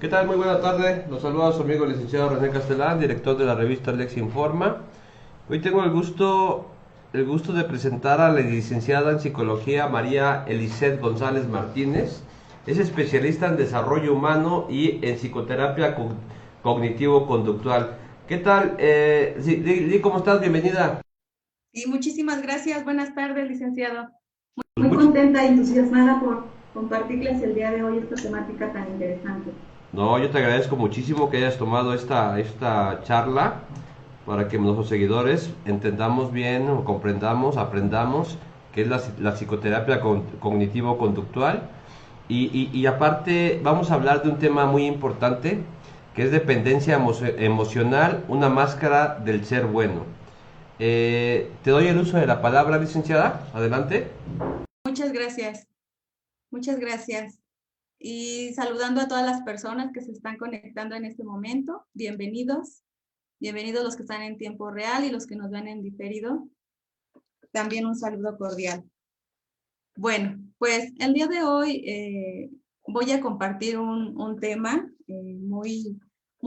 ¿Qué tal? Muy buena tarde. Los saluda su amigo el licenciado René Castelán, director de la revista Lex Informa. Hoy tengo el gusto de presentar a la licenciada en psicología María Eliseth González Martínez. Es especialista en desarrollo humano y en psicoterapia cognitivo-conductual. ¿Qué tal? ¿Cómo estás? Bienvenida. Y muchísimas gracias. Buenas tardes, licenciado. Pues Muy mucho. contenta y entusiasmada por compartirles el día de hoy esta temática tan interesante. No, yo te agradezco muchísimo que hayas tomado esta charla para que nuestros seguidores entendamos bien o comprendamos, aprendamos qué es la psicoterapia cognitivo-conductual. Y aparte vamos a hablar de un tema muy importante que es dependencia emocional, una máscara del ser bueno. Te doy el uso de la palabra, licenciada. Adelante. Muchas gracias. Muchas gracias. Y saludando a todas las personas que se están conectando en este momento. Bienvenidos. Bienvenidos los que están en tiempo real y los que nos ven en diferido. También un saludo cordial. Bueno, pues el día de hoy voy a compartir un tema muy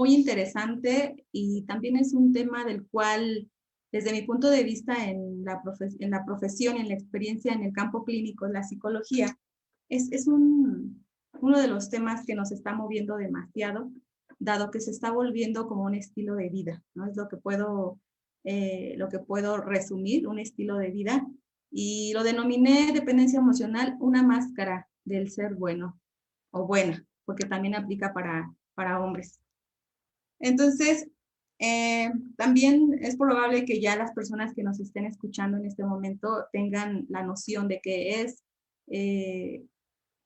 interesante y también es un tema del cual, desde mi punto de vista en la profesión, en la experiencia en el campo clínico, la psicología, es uno de los temas que nos está moviendo demasiado, dado que se está volviendo como un estilo de vida, ¿no? Es lo que puedo resumir, un estilo de vida y lo denominé dependencia emocional, una máscara del ser bueno o buena, porque también aplica para hombres. Entonces, también es probable que ya las personas que nos estén escuchando en este momento tengan la noción de qué es. eh,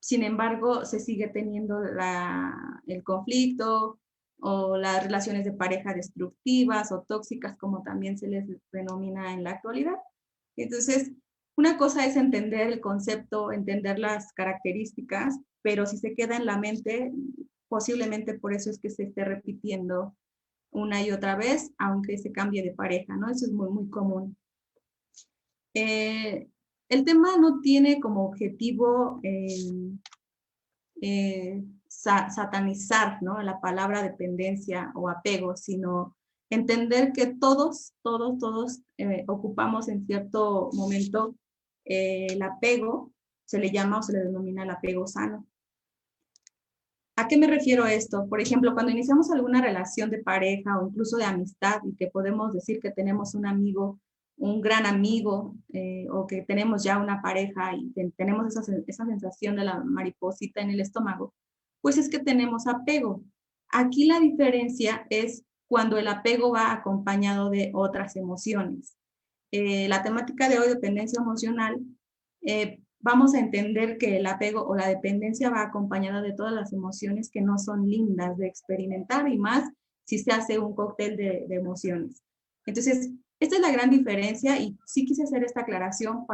Sin embargo, se sigue teniendo el conflicto o las relaciones de pareja destructivas o tóxicas, como también se les denomina en la actualidad. Entonces, una cosa es entender el concepto, entender las características, pero si se queda en la mente, posiblemente por eso es que se esté repitiendo una y otra vez, aunque se cambie de pareja, ¿no? Eso es muy común. Eh, el tema no tiene como objetivo satanizar, ¿no?, la palabra dependencia o apego, sino entender que todos ocupamos en cierto momento el apego, se le llama o se le denomina el apego sano. ¿A qué me refiero a esto? Por ejemplo, cuando iniciamos alguna relación de pareja o incluso de amistad y que podemos decir que tenemos un amigo, un gran amigo, o que tenemos ya una pareja y tenemos esa sensación de la mariposita en el estómago, pues es que tenemos apego. Aquí la diferencia es cuando el apego va acompañado de otras emociones. La temática de hoy, dependencia emocional, vamos a entender que el apego o la dependencia va acompañada de todas las emociones que no son lindas de experimentar y más si se hace un cóctel de emociones. Entonces, esta es la gran diferencia y sí quise hacer esta aclaración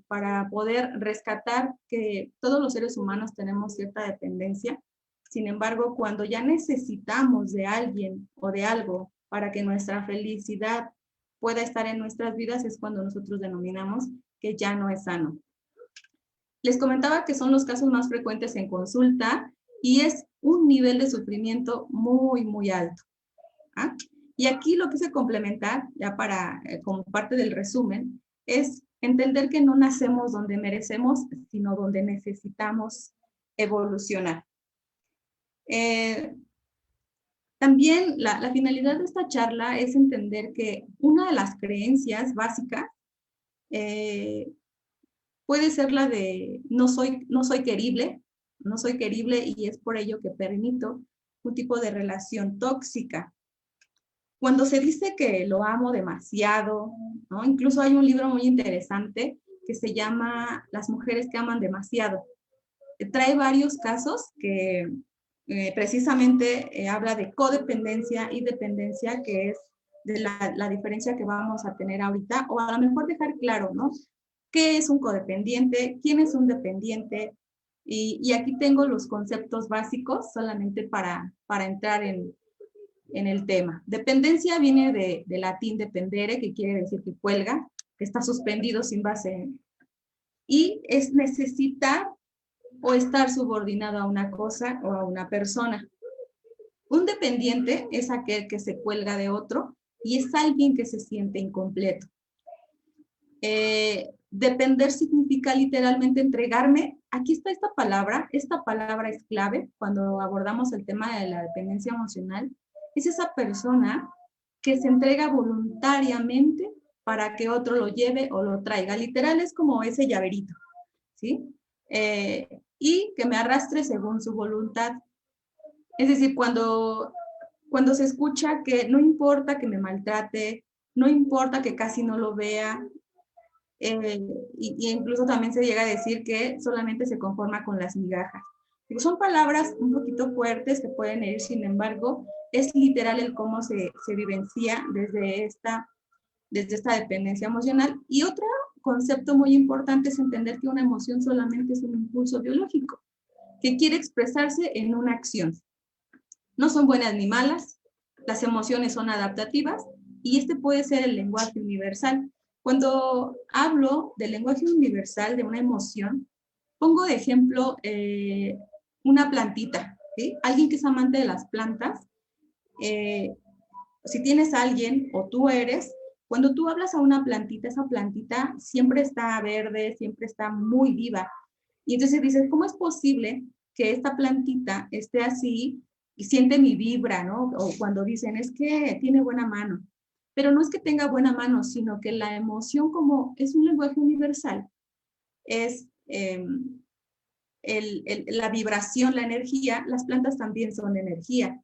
para poder rescatar que todos los seres humanos tenemos cierta dependencia. Sin embargo, cuando ya necesitamos de alguien o de algo para que nuestra felicidad pueda estar en nuestras vidas, es cuando nosotros denominamos que ya no es sano. Les comentaba que son los casos más frecuentes en consulta y es un nivel de sufrimiento muy alto. ¿Ah? Y aquí lo quise complementar, ya como parte del resumen, es entender que no nacemos donde merecemos, sino donde necesitamos evolucionar. También la finalidad de esta charla es entender que una de las creencias básicas eh, puede ser la de no soy querible y es por ello que permito un tipo de relación tóxica. Cuando se dice que lo amo demasiado, ¿no? Incluso hay un libro muy interesante que se llama Las mujeres que aman demasiado. Trae varios casos que precisamente habla de codependencia y dependencia, que es de la diferencia que vamos a tener ahorita, o a lo mejor dejar claro, ¿no? ¿Qué es un codependiente? ¿Quién es un dependiente? Y aquí tengo los conceptos básicos solamente para entrar en el tema. Dependencia viene de latín dependere, que quiere decir que cuelga, que está suspendido sin base. Y es necesitar o estar subordinado a una cosa o a una persona. Un dependiente es aquel que se cuelga de otro y es alguien que se siente incompleto. Depender significa literalmente entregarme. Aquí está esta palabra es clave cuando abordamos el tema de la dependencia emocional. Es esa persona que se entrega voluntariamente para que otro lo lleve o lo traiga. Literal es como ese llaverito, ¿sí? Y que me arrastre según su voluntad. Es decir, cuando se escucha que no importa que me maltrate, no importa que casi no lo vea, y incluso también se llega a decir que solamente se conforma con las migajas. Son palabras un poquito fuertes que pueden herir, sin embargo, es literal el cómo se vivencia desde esta dependencia emocional. Y otro concepto muy importante es entender que una emoción solamente es un impulso biológico que quiere expresarse en una acción. No son buenas ni malas, las emociones son adaptativas y este puede ser el lenguaje universal. Cuando hablo del lenguaje universal de una emoción, pongo de ejemplo una plantita, ¿sí? Alguien que es amante de las plantas, si tienes a alguien o tú eres, cuando tú hablas a una plantita, esa plantita siempre está verde, siempre está muy viva. Y entonces dices, ¿cómo es posible que esta plantita esté así y siente mi vibra, ¿no? O cuando dicen, es que tiene buena mano. Pero no es que tenga buena mano, sino que la emoción, como es un lenguaje universal, es la vibración, la energía. Las plantas también son energía.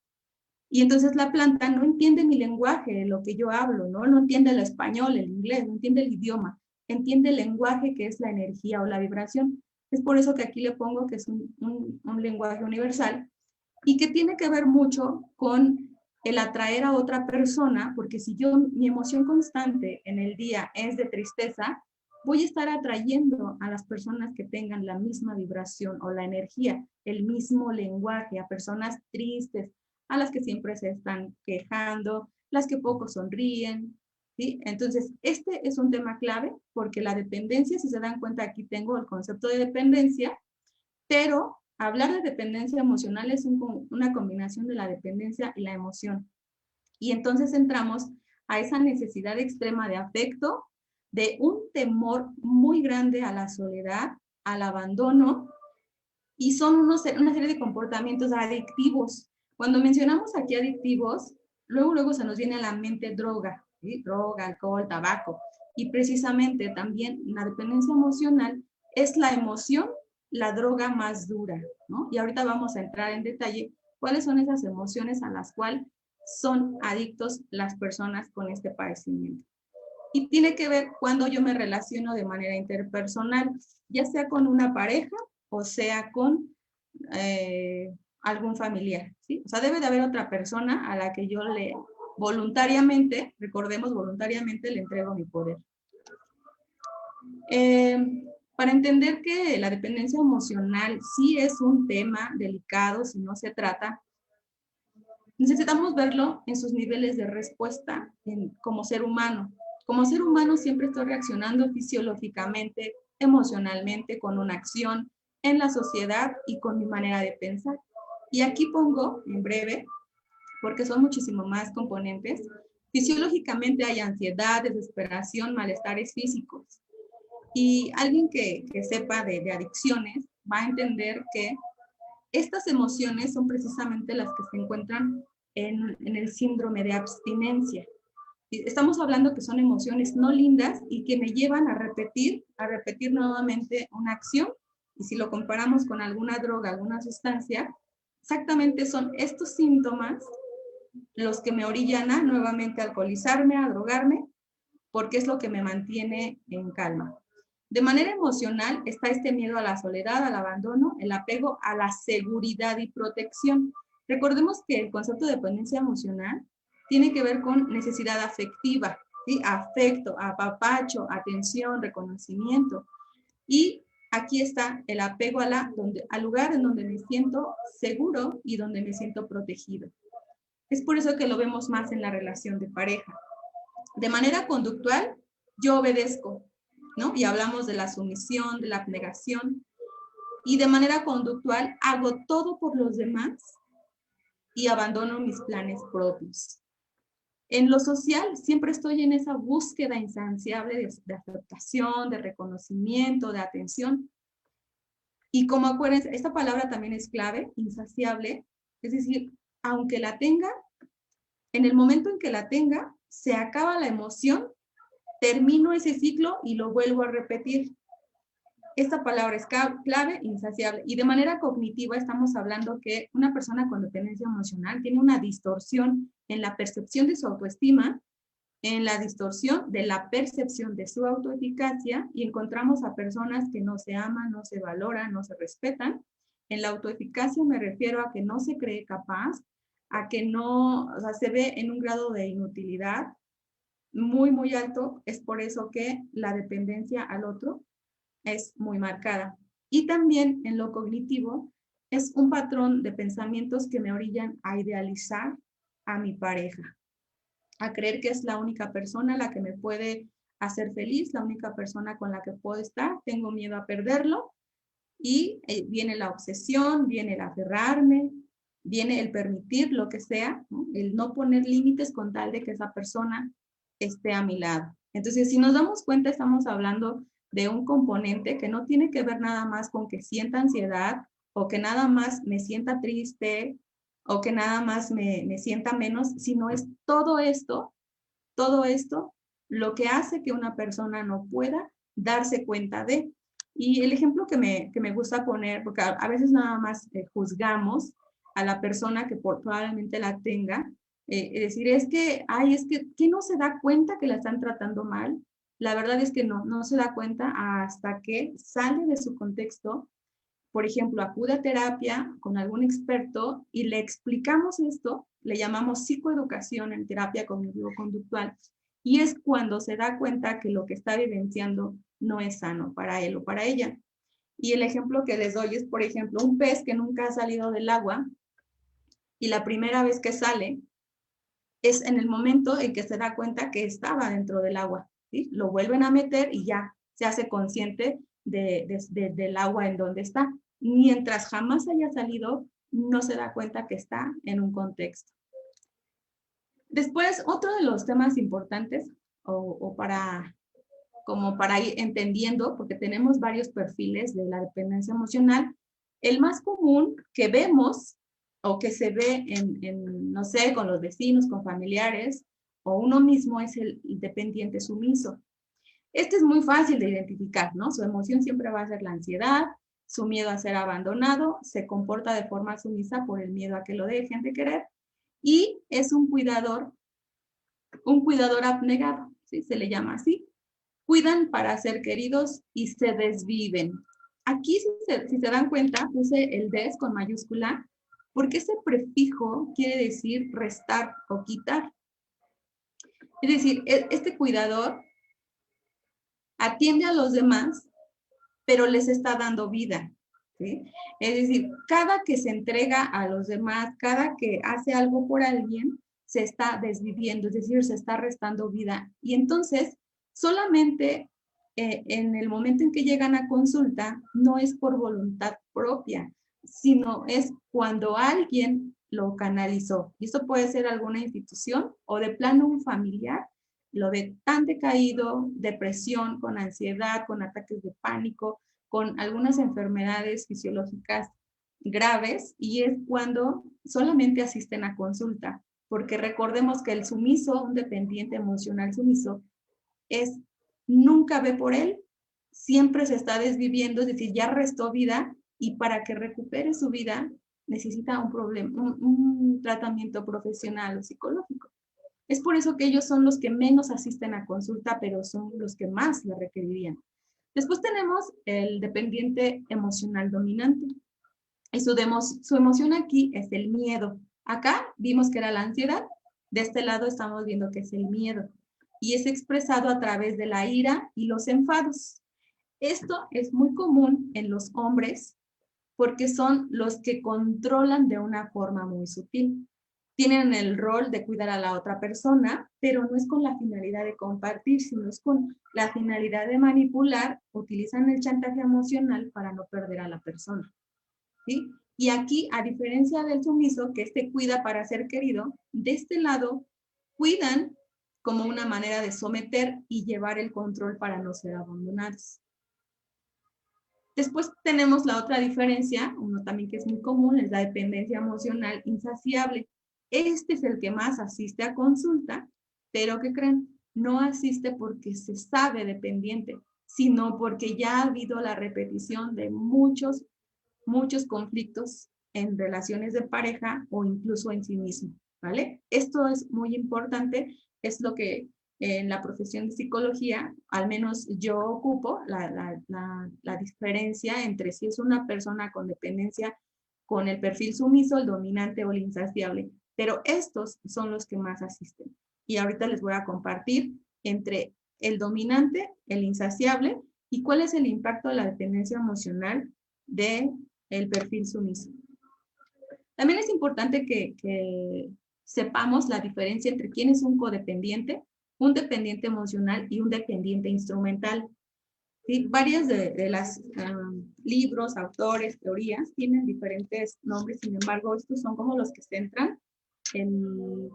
Y entonces la planta no entiende mi lenguaje, lo que yo hablo, ¿no? No entiende el español, el inglés, no entiende el idioma, entiende el lenguaje que es la energía o la vibración. Es por eso que aquí le pongo que es un lenguaje universal y que tiene que ver mucho con el atraer a otra persona, porque si mi emoción constante en el día es de tristeza, voy a estar atrayendo a las personas que tengan la misma vibración o la energía, el mismo lenguaje, a personas tristes, a las que siempre se están quejando, las que poco sonríen, ¿sí? Entonces, este es un tema clave porque la dependencia, si se dan cuenta, aquí tengo el concepto de dependencia, pero hablar de dependencia emocional es una combinación de la dependencia y la emoción. Y entonces entramos a esa necesidad extrema de afecto, de un temor muy grande a la soledad, al abandono, y son una serie de comportamientos adictivos. Cuando mencionamos aquí adictivos, luego se nos viene a la mente droga, ¿sí? Droga, alcohol, tabaco. Y precisamente también la dependencia emocional es la emoción, la droga más dura, ¿no? Y ahorita vamos a entrar en detalle cuáles son esas emociones a las cuales son adictos las personas con este padecimiento. Y tiene que ver cuando yo me relaciono de manera interpersonal, ya sea con una pareja o sea con algún familiar, ¿sí? O sea, debe de haber otra persona a la que yo le voluntariamente, recordemos, voluntariamente le entrego mi poder. Para entender que la dependencia emocional sí es un tema delicado si no se trata, necesitamos verlo en sus niveles de respuesta como ser humano. Como ser humano siempre estoy reaccionando fisiológicamente, emocionalmente, con una acción en la sociedad y con mi manera de pensar. Y aquí pongo, en breve, porque son muchísimo más componentes, fisiológicamente hay ansiedad, desesperación, malestares físicos. Y alguien que sepa de adicciones va a entender que estas emociones son precisamente las que se encuentran en el síndrome de abstinencia. Estamos hablando que son emociones no lindas y que me llevan a repetir nuevamente una acción. Y si lo comparamos con alguna droga, alguna sustancia, exactamente son estos síntomas los que me orillan a nuevamente alcoholizarme, a drogarme, porque es lo que me mantiene en calma. De manera emocional está este miedo a la soledad, al abandono, el apego a la seguridad y protección. Recordemos que el concepto de dependencia emocional tiene que ver con necesidad afectiva, ¿sí? Afecto, apapacho, atención, reconocimiento. Y aquí está el apego al lugar en donde me siento seguro y donde me siento protegido. Es por eso que lo vemos más en la relación de pareja. De manera conductual, yo obedezco, ¿no? Y hablamos de la sumisión, de la abnegación. Y de manera conductual, hago todo por los demás y abandono mis planes propios. En lo social, siempre estoy en esa búsqueda insaciable de aceptación, de reconocimiento, de atención. Y como acuérdense, esta palabra también es clave, insaciable, es decir, aunque la tenga, en el momento en que la tenga, se acaba la emoción, termino ese ciclo y lo vuelvo a repetir. Esta palabra es clave, insaciable. Y de manera cognitiva estamos hablando que una persona con dependencia emocional tiene una distorsión en la percepción de su autoestima, en la distorsión de la percepción de su autoeficacia, y encontramos a personas que no se aman, no se valoran, no se respetan. En la autoeficacia me refiero a que no se cree capaz, a que no, o sea, se ve en un grado de inutilidad muy, muy alto. Es por eso que la dependencia al otro es muy marcada. Y también en lo cognitivo es un patrón de pensamientos que me orillan a idealizar a mi pareja, a creer que es la única persona la que me puede hacer feliz, la única persona con la que puedo estar, tengo miedo a perderlo, y viene la obsesión, viene el aferrarme, viene el permitir lo que sea, ¿no? El no poner límites con tal de que esa persona esté a mi lado. Entonces, si nos damos cuenta, estamos hablando de un componente que no tiene que ver nada más con que sienta ansiedad o que nada más me sienta triste o que nada más me sienta menos, sino es todo esto lo que hace que una persona no pueda darse cuenta de. Y el ejemplo que me gusta poner, porque a veces nada más juzgamos a la persona que probablemente la tenga, decir, es que, ay, es que no se da cuenta que la están tratando mal. La verdad es que no se da cuenta hasta que sale de su contexto. Por ejemplo, acude a terapia con algún experto y le explicamos esto, le llamamos psicoeducación en terapia cognitivo-conductual, y es cuando se da cuenta que lo que está vivenciando no es sano para él o para ella. Y el ejemplo que les doy es, por ejemplo, un pez que nunca ha salido del agua y la primera vez que sale es en el momento en que se da cuenta que estaba dentro del agua, ¿sí? Lo vuelven a meter y ya se hace consciente del agua en donde está. Mientras jamás haya salido, no se da cuenta que está en un contexto. Después, otro de los temas importantes, como para ir entendiendo, porque tenemos varios perfiles de la dependencia emocional, el más común que vemos o que se ve no sé, con los vecinos, con familiares, o uno mismo es el dependiente sumiso. Este es muy fácil de identificar, ¿no? Su emoción siempre va a ser la ansiedad, su miedo a ser abandonado, se comporta de forma sumisa por el miedo a que lo dejen de querer, y es un cuidador abnegado, ¿sí? Se le llama así. Cuidan para ser queridos y se desviven. Aquí, si se dan cuenta, puse el des con mayúscula, porque ese prefijo quiere decir restar o quitar. Es decir, este cuidador atiende a los demás, pero les está dando vida, ¿sí? Es decir, cada que se entrega a los demás, cada que hace algo por alguien, se está desviviendo, es decir, se está restando vida. Y entonces, solamente en el momento en que llegan a consulta, no es por voluntad propia, sino es cuando alguien lo canalizó. Y esto puede ser alguna institución o de plano un familiar, lo ve tan decaído, depresión, con ansiedad, con ataques de pánico, con algunas enfermedades fisiológicas graves, y es cuando solamente asisten a consulta, porque recordemos que el sumiso, un dependiente emocional sumiso, nunca ve por él, siempre se está desviviendo, es decir, ya restó vida, y para que recupere su vida necesita un tratamiento profesional o psicológico. Es por eso que ellos son los que menos asisten a consulta, pero son los que más la requerirían. Después tenemos el dependiente emocional dominante. Y su emoción aquí es el miedo. Acá vimos que era la ansiedad. De este lado estamos viendo que es el miedo. Y es expresado a través de la ira y los enfados. Esto es muy común en los hombres porque son los que controlan de una forma muy sutil. Tienen el rol de cuidar a la otra persona, pero no es con la finalidad de compartir, sino es con la finalidad de manipular. Utilizan el chantaje emocional para no perder a la persona, ¿sí? Y aquí, a diferencia del sumiso, que este cuida para ser querido, de este lado, cuidan como una manera de someter y llevar el control para no ser abandonados. Después tenemos la otra diferencia, uno también que es muy común, es la dependencia emocional insaciable. Este es el que más asiste a consulta, pero ¿qué creen? No asiste porque se sabe dependiente, sino porque ya ha habido la repetición de muchos conflictos en relaciones de pareja o incluso en sí mismo, ¿vale? Esto es muy importante, es lo que en la profesión de psicología, al menos yo ocupo la diferencia entre si es una persona con dependencia con el perfil sumiso, el dominante o el insaciable. Pero estos son los que más asisten. Y ahorita les voy a compartir entre el dominante, el insaciable y cuál es el impacto de la dependencia emocional de el perfil sumiso. También es importante que sepamos la diferencia entre quién es un codependiente, un dependiente emocional y un dependiente instrumental. ¿Sí? Varios de los libros, autores, teorías tienen diferentes nombres, sin embargo, estos son como los que centran en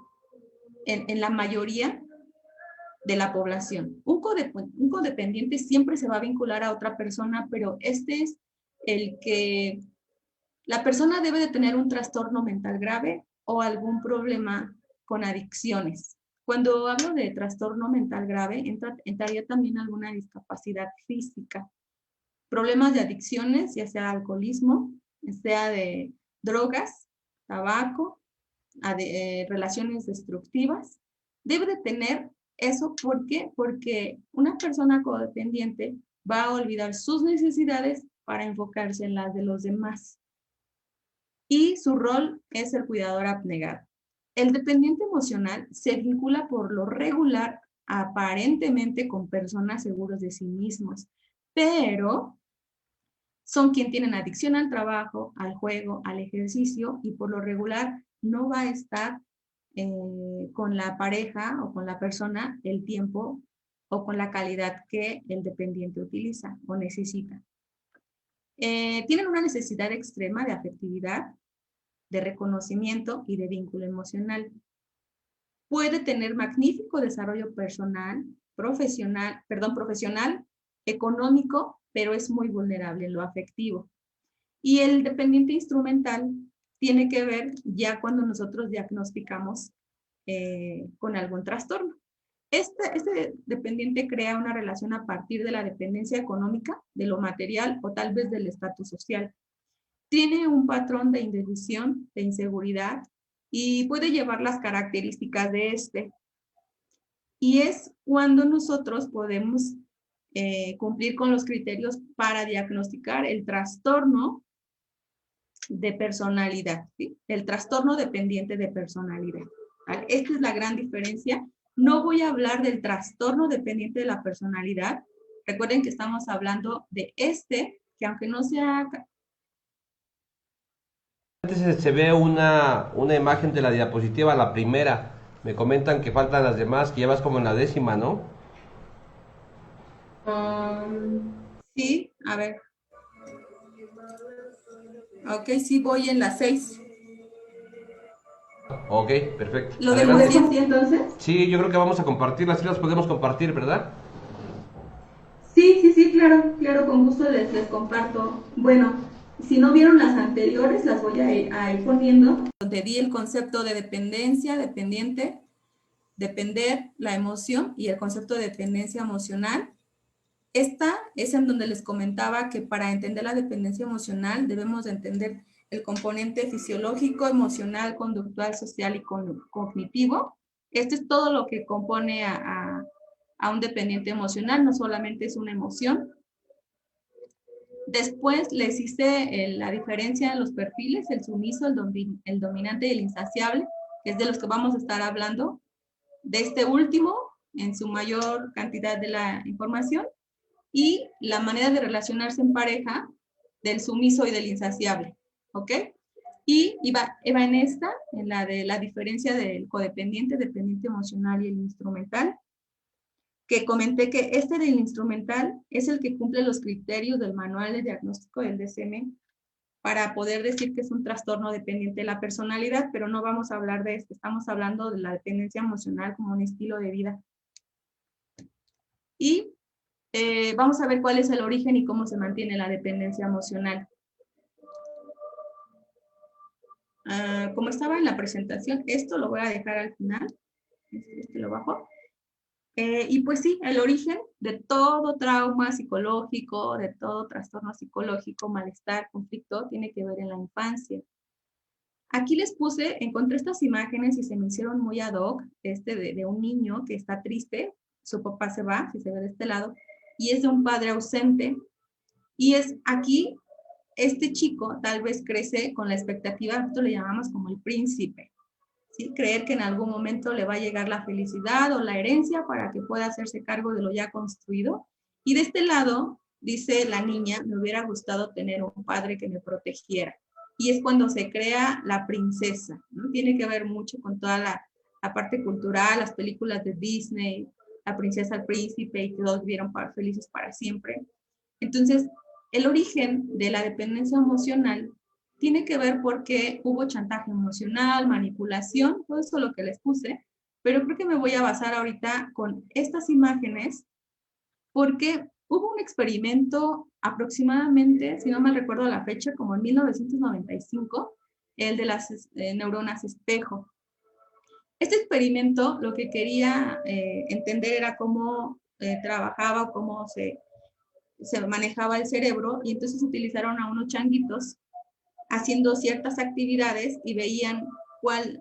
la mayoría de la población. Un codependiente siempre se va a vincular a otra persona, pero este es el que la persona debe de tener un trastorno mental grave o algún problema con adicciones. Cuando hablo de trastorno mental grave, entraría también alguna discapacidad física, problemas de adicciones, ya sea alcoholismo, sea de drogas, tabaco, relaciones destructivas. Debe de tener eso, ¿por qué? Porque una persona codependiente va a olvidar sus necesidades para enfocarse en las de los demás. Y su rol es el cuidador abnegado. El dependiente emocional se vincula por lo regular aparentemente con personas seguros de sí mismos, pero son quien tienen adicción al trabajo, al juego, al ejercicio y por lo regular no va a estar con la pareja o con la persona el tiempo o con la calidad que el dependiente utiliza o necesita. Tienen una necesidad extrema de afectividad, de reconocimiento y de vínculo emocional. Puede tener magnífico desarrollo profesional, económico, pero es muy vulnerable en lo afectivo. Y el dependiente instrumental tiene que ver ya cuando nosotros diagnosticamos con algún trastorno. Este dependiente crea una relación a partir de la dependencia económica, de lo material o tal vez del estatus social. Tiene un patrón de indecisión, de inseguridad y puede llevar las características de este. Y es cuando nosotros podemos cumplir con los criterios para diagnosticar el trastorno de personalidad, ¿sí? El trastorno dependiente de personalidad. ¿Vale? Esta es la gran diferencia. No voy a hablar del trastorno dependiente de la personalidad. Recuerden que estamos hablando de que aunque no sea... Antes se ve una imagen de la diapositiva, la primera. Me comentan que faltan las demás, que llevas como en la 10ª, ¿no? Sí, a ver. Ok, sí, voy en la 6. Ok, perfecto. ¿Lo Adelante. dejamos así entonces? Sí, yo creo que vamos a compartirlas, sí las podemos compartir, ¿verdad? Sí, claro, con gusto les comparto. Bueno, si no vieron las anteriores, las voy a ir poniendo. Donde di el concepto de dependencia, dependiente, depender, la emoción y el concepto de dependencia emocional. Esta es en donde les comentaba que para entender la dependencia emocional debemos de entender el componente fisiológico, emocional, conductual, social y cognitivo. Esto es todo lo que compone a un dependiente emocional, no solamente es una emoción. Después les hice la diferencia de los perfiles, el sumiso, el dominante y el insaciable, que es de los que vamos a estar hablando. De este último, en su mayor cantidad de la información, y la manera de relacionarse en pareja del sumiso y del insaciable, ¿ok? Y iba en esta, en la de la diferencia del codependiente, dependiente emocional y el instrumental, que comenté que este del instrumental es el que cumple los criterios del manual de diagnóstico del DSM para poder decir que es un trastorno dependiente de la personalidad, pero no vamos a hablar de esto, estamos hablando de la dependencia emocional como un estilo de vida. Y vamos a ver cuál es el origen y cómo se mantiene la dependencia emocional. Como estaba en la presentación, esto lo voy a dejar al final, lo bajo. Y pues sí, el origen de todo trauma psicológico, de todo trastorno psicológico, malestar, conflicto, tiene que ver en la infancia. Aquí les puse, encontré estas imágenes y se me hicieron muy ad hoc, de un niño que está triste, su papá se va, si se ve de este lado, y es de un padre ausente. Y es aquí, este chico tal vez crece con la expectativa, nosotros le llamamos como el príncipe, ¿sí? Creer que en algún momento le va a llegar la felicidad o la herencia para que pueda hacerse cargo de lo ya construido. Y de este lado, dice la niña, me hubiera gustado tener un padre que me protegiera. Y es cuando se crea la princesa, ¿no? Tiene que ver mucho con toda la parte cultural, las películas de Disney, la princesa, el príncipe, y todos vivieron felices para siempre. Entonces, el origen de la dependencia emocional tiene que ver porque hubo chantaje emocional, manipulación, todo eso lo que les puse, pero creo que me voy a basar ahorita con estas imágenes porque hubo un experimento aproximadamente, si no mal recuerdo la fecha, como en 1995, el de las neuronas espejo. Este experimento lo que quería entender era cómo trabajaba, cómo se manejaba el cerebro, y entonces utilizaron a unos changuitos haciendo ciertas actividades y veían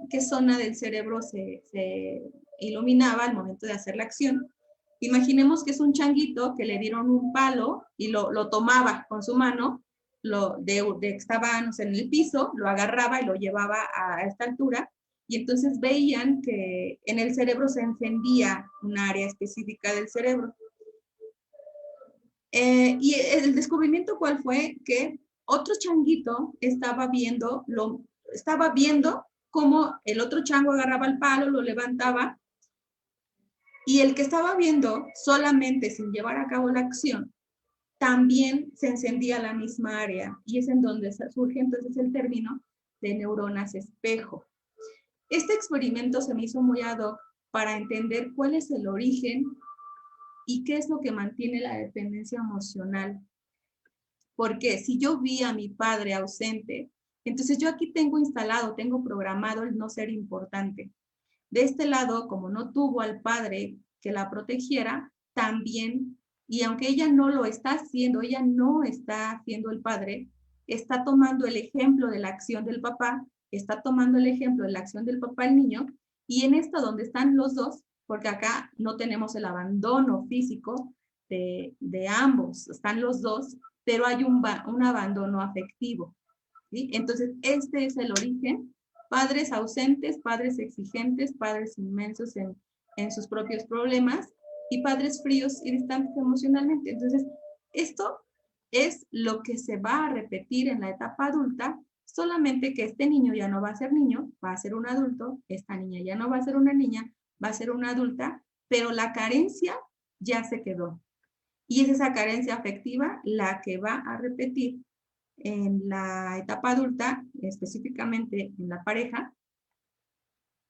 qué zona del cerebro se iluminaba al momento de hacer la acción. Imaginemos que es un changuito que le dieron un palo y lo tomaba con su mano, estaba, no sé, en el piso, lo agarraba y lo llevaba a esta altura, y entonces veían que en el cerebro se encendía un área específica del cerebro. Y el descubrimiento, ¿cuál fue? Que otro changuito estaba viendo cómo el otro chango agarraba el palo, lo levantaba, y el que estaba viendo solamente sin llevar a cabo la acción, también se encendía la misma área, y es en donde surge entonces el término de neuronas espejo. Este experimento se me hizo muy ad hoc para entender cuál es el origen y qué es lo que mantiene la dependencia emocional. Porque si yo vi a mi padre ausente, entonces yo aquí tengo instalado, tengo programado el no ser importante. De este lado, como no tuvo al padre que la protegiera, también, y aunque ella no lo está haciendo, ella no está haciendo el padre, está tomando el ejemplo de la acción del papá, está tomando el ejemplo de la acción del papá el niño, y en esto donde están los dos, porque acá no tenemos el abandono físico de ambos, están los dos, pero hay un abandono afectivo, ¿sí? Entonces, este es el origen. Padres ausentes, padres exigentes, padres inmensos en sus propios problemas, y padres fríos y distantes emocionalmente. Entonces, esto es lo que se va a repetir en la etapa adulta, solamente que este niño ya no va a ser niño, va a ser un adulto, esta niña ya no va a ser una niña, va a ser una adulta, pero la carencia ya se quedó. Y es esa carencia afectiva la que va a repetir en la etapa adulta, específicamente en la pareja,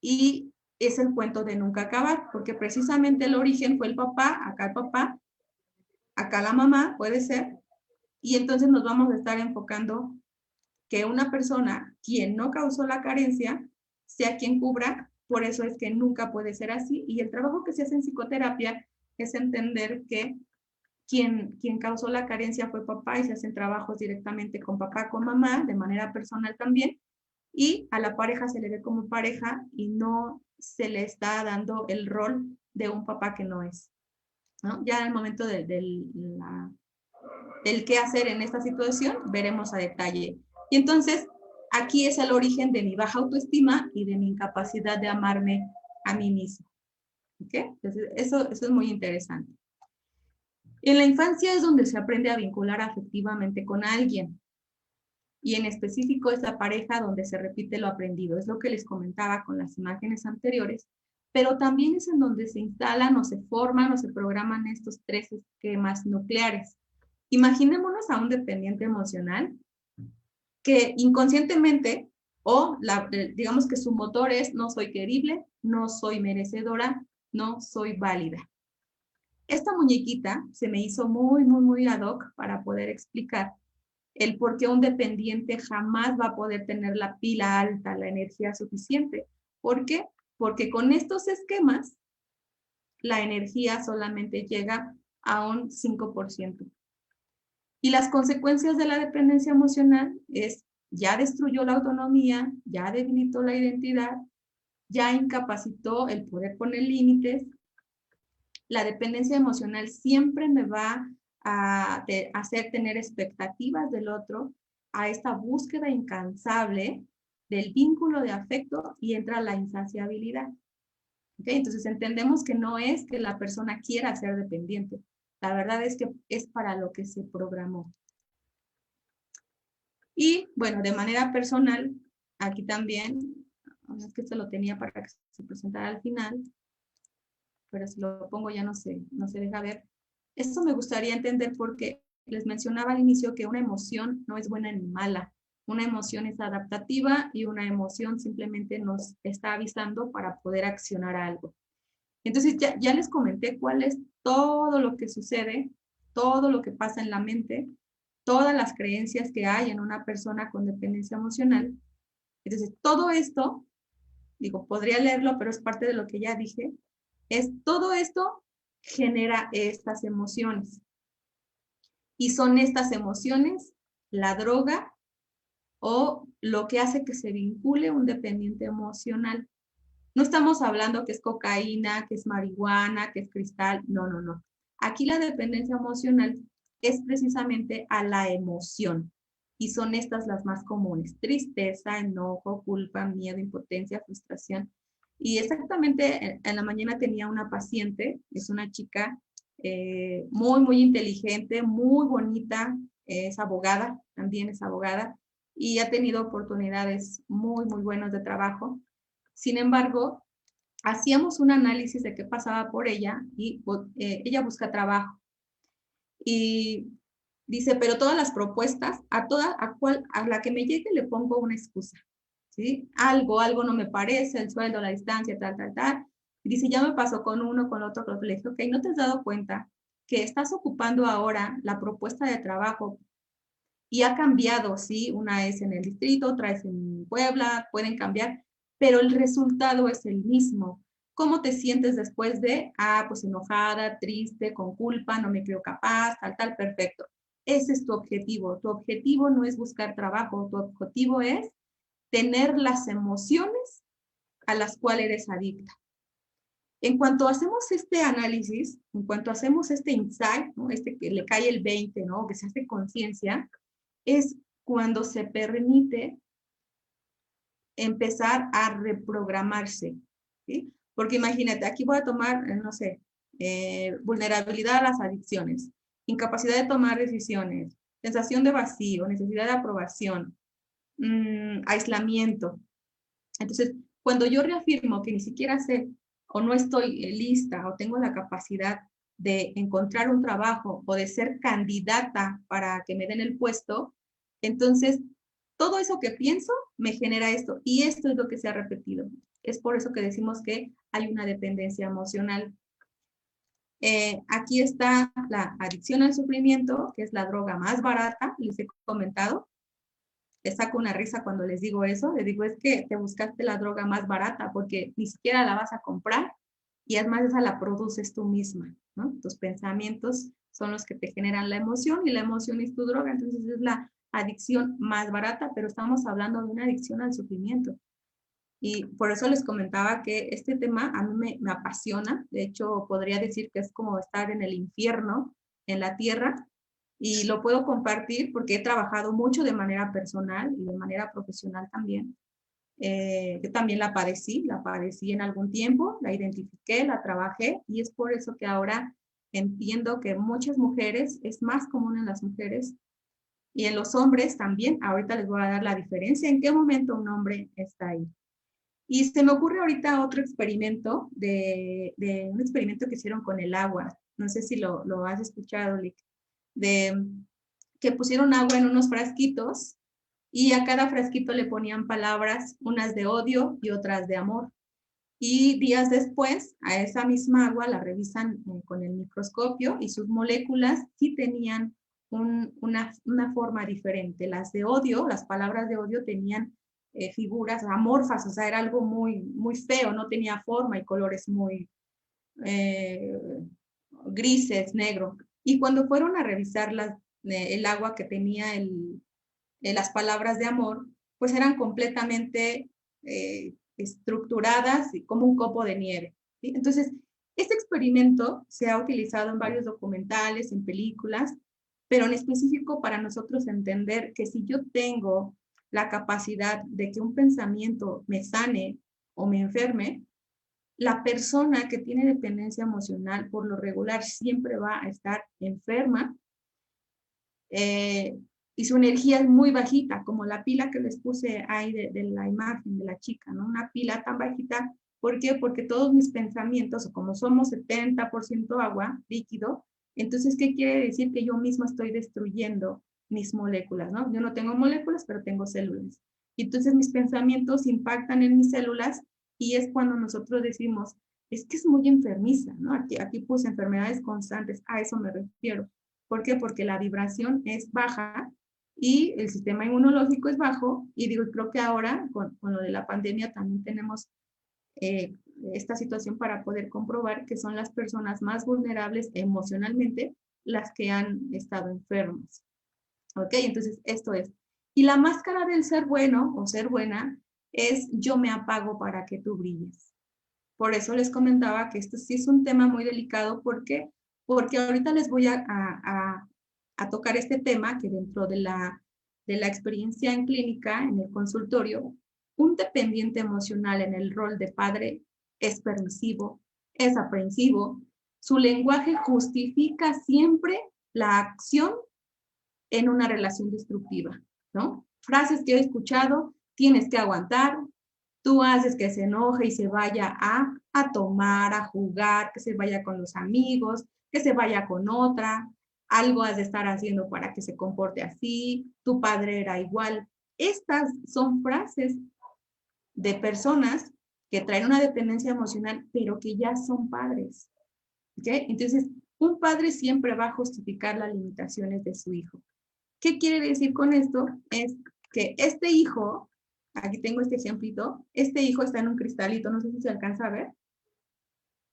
y es el cuento de nunca acabar, porque precisamente el origen fue el papá, acá la mamá, puede ser, y entonces nos vamos a estar enfocando que una persona, quien no causó la carencia, sea quien cubra. Por eso es que nunca puede ser así, y el trabajo que se hace en psicoterapia es entender que quien causó la carencia fue papá, y se hacen trabajos directamente con papá, con mamá, de manera personal también, y a la pareja se le ve como pareja y no se le está dando el rol de un papá que no es, ¿no? Ya en el momento del qué hacer en esta situación, veremos a detalle. Y entonces, aquí es el origen de mi baja autoestima y de mi incapacidad de amarme a mí mismo. ¿Ok? Entonces, eso es muy interesante. En la infancia es donde se aprende a vincular afectivamente con alguien, y en específico es la pareja donde se repite lo aprendido. Es lo que les comentaba con las imágenes anteriores, pero también es en donde se instalan o se forman o se programan estos tres esquemas nucleares. Imaginémonos a un dependiente emocional que inconscientemente, o digamos que su motor es no soy querible, no soy merecedora, no soy válida. Esta muñequita se me hizo muy, muy, muy ad hoc para poder explicar el por qué un dependiente jamás va a poder tener la pila alta, la energía suficiente. ¿Por qué? Porque con estos esquemas, la energía solamente llega a un 5%. Y las consecuencias de la dependencia emocional es, ya destruyó la autonomía, ya debilitó la identidad, ya incapacitó el poder poner límites. La dependencia emocional siempre me va a hacer tener expectativas del otro, a esta búsqueda incansable del vínculo de afecto, y entra la insaciabilidad. ¿Okay? Entonces entendemos que no es que la persona quiera ser dependiente. La verdad es que es para lo que se programó. Y bueno, de manera personal, aquí también, es que esto lo tenía para que se presentara al final, pero si lo pongo ya no se deja ver. Esto me gustaría entender porque les mencionaba al inicio que una emoción no es buena ni mala. Una emoción es adaptativa y una emoción simplemente nos está avisando para poder accionar algo. Entonces ya les comenté cuál es todo lo que sucede, todo lo que pasa en la mente, todas las creencias que hay en una persona con dependencia emocional. Entonces, todo esto, digo, podría leerlo, pero es parte de lo que ya dije, es todo esto genera estas emociones. Y son estas emociones la droga o lo que hace que se vincule un dependiente emocional. No estamos hablando que es cocaína, que es marihuana, que es cristal, no, no, no. Aquí la dependencia emocional es precisamente a la emoción. Y son estas las más comunes: tristeza, enojo, culpa, miedo, impotencia, frustración. Y exactamente en la mañana tenía una paciente, es una chica muy, muy inteligente, muy bonita, es abogada, también es abogada, y ha tenido oportunidades muy, muy buenas de trabajo. Sin embargo, hacíamos un análisis de qué pasaba por ella y ella busca trabajo. Y dice, pero todas las propuestas, a la que me llegue le pongo una excusa, ¿sí? Algo no me parece, el sueldo, la distancia, tal, tal, tal. Y dice, ya me pasó con uno, con otro, con otro. Le dije, ok, ¿no te has dado cuenta que estás ocupando ahora la propuesta de trabajo y ha cambiado, ¿sí? Una es en el distrito, otra es en Puebla, pueden cambiar, pero el resultado es el mismo. ¿Cómo te sientes después de, pues enojada, triste, con culpa, no me creo capaz, tal, tal, perfecto? Ese es tu objetivo. Tu objetivo no es buscar trabajo, tu objetivo es tener las emociones a las cuales eres adicta. En cuanto hacemos este análisis, en cuanto hacemos este insight, ¿no? Este que le cae el 20, ¿no? Que se hace conciencia, es cuando se permite empezar a reprogramarse, ¿sí? Porque imagínate, aquí voy a tomar, no sé, vulnerabilidad a las adicciones, incapacidad de tomar decisiones, sensación de vacío, necesidad de aprobación, aislamiento. Entonces, cuando yo reafirmo que ni siquiera sé o no estoy lista o tengo la capacidad de encontrar un trabajo o de ser candidata para que me den el puesto, entonces todo eso que pienso me genera esto, y esto es lo que se ha repetido. Es por eso que decimos que hay una dependencia emocional. Aquí está la adicción al sufrimiento, que es la droga más barata, les he comentado. Les saco una risa cuando les digo eso. Les digo, es que te buscaste la droga más barata porque ni siquiera la vas a comprar, y además esa la produces tú misma, ¿no? Tus pensamientos son los que te generan la emoción, y la emoción es tu droga. Entonces es la adicción más barata, pero estamos hablando de una adicción al sufrimiento. Y por eso les comentaba que este tema a mí me apasiona. De hecho, podría decir que es como estar en el infierno, en la tierra, y lo puedo compartir porque he trabajado mucho de manera personal y de manera profesional también. Yo también la padecí en algún tiempo, la identifiqué, la trabajé, y es por eso que ahora entiendo que muchas mujeres, es más común en las mujeres y en los hombres también. Ahorita les voy a dar la diferencia en qué momento un hombre está ahí. Y se me ocurre ahorita otro experimento, de un experimento que hicieron con el agua. No sé si lo has escuchado, Lick. De que pusieron agua en unos frasquitos y a cada frasquito le ponían palabras, unas de odio y otras de amor. Y días después, a esa misma agua la revisan con el microscopio y sus moléculas sí tenían una forma diferente. Las de odio, las palabras de odio tenían figuras amorfas, o sea, era algo muy, muy feo, no tenía forma y colores muy grises, negro. Y cuando fueron a revisar el agua que tenía las palabras de amor, pues eran completamente estructuradas como un copo de nieve. ¿Sí? Entonces, este experimento se ha utilizado en varios documentales, en películas, pero en específico para nosotros entender que si yo tengo la capacidad de que un pensamiento me sane o me enferme, la persona que tiene dependencia emocional por lo regular siempre va a estar enferma y su energía es muy bajita, como la pila que les puse ahí de la imagen de la chica, ¿no? Una pila tan bajita, ¿por qué? Porque todos mis pensamientos, como somos 70% agua, líquido, entonces, ¿qué quiere decir? Que yo misma estoy destruyendo mis moléculas, ¿no? Yo no tengo moléculas, pero tengo células. Y entonces mis pensamientos impactan en mis células y es cuando nosotros decimos, es que es muy enfermiza, ¿no? Aquí puse enfermedades constantes, a eso me refiero. ¿Por qué? Porque la vibración es baja y el sistema inmunológico es bajo. Y digo, creo que ahora con lo de la pandemia también tenemos esta situación para poder comprobar que son las personas más vulnerables emocionalmente las que han estado enfermas. ¿Ok? Entonces, esto es. Y la máscara del ser bueno o ser buena es yo me apago para que tú brilles. Por eso les comentaba que esto sí es un tema muy delicado porque ahorita les voy a tocar este tema que dentro de la experiencia en clínica, en el consultorio, un dependiente emocional en el rol de padre es permisivo, es aprensivo, su lenguaje justifica siempre la acción en una relación destructiva, ¿no? Frases que he escuchado, tienes que aguantar, tú haces que se enoje y se vaya a tomar, a jugar, que se vaya con los amigos, que se vaya con otra, algo has de estar haciendo para que se comporte así, tu padre era igual. Estas son frases de personas que traen una dependencia emocional, pero que ya son padres. ¿Okay? Entonces, un padre siempre va a justificar las limitaciones de su hijo. ¿Qué quiere decir con esto? Es que este hijo, aquí tengo este ejemplito, este hijo está en un cristalito, no sé si se alcanza a ver,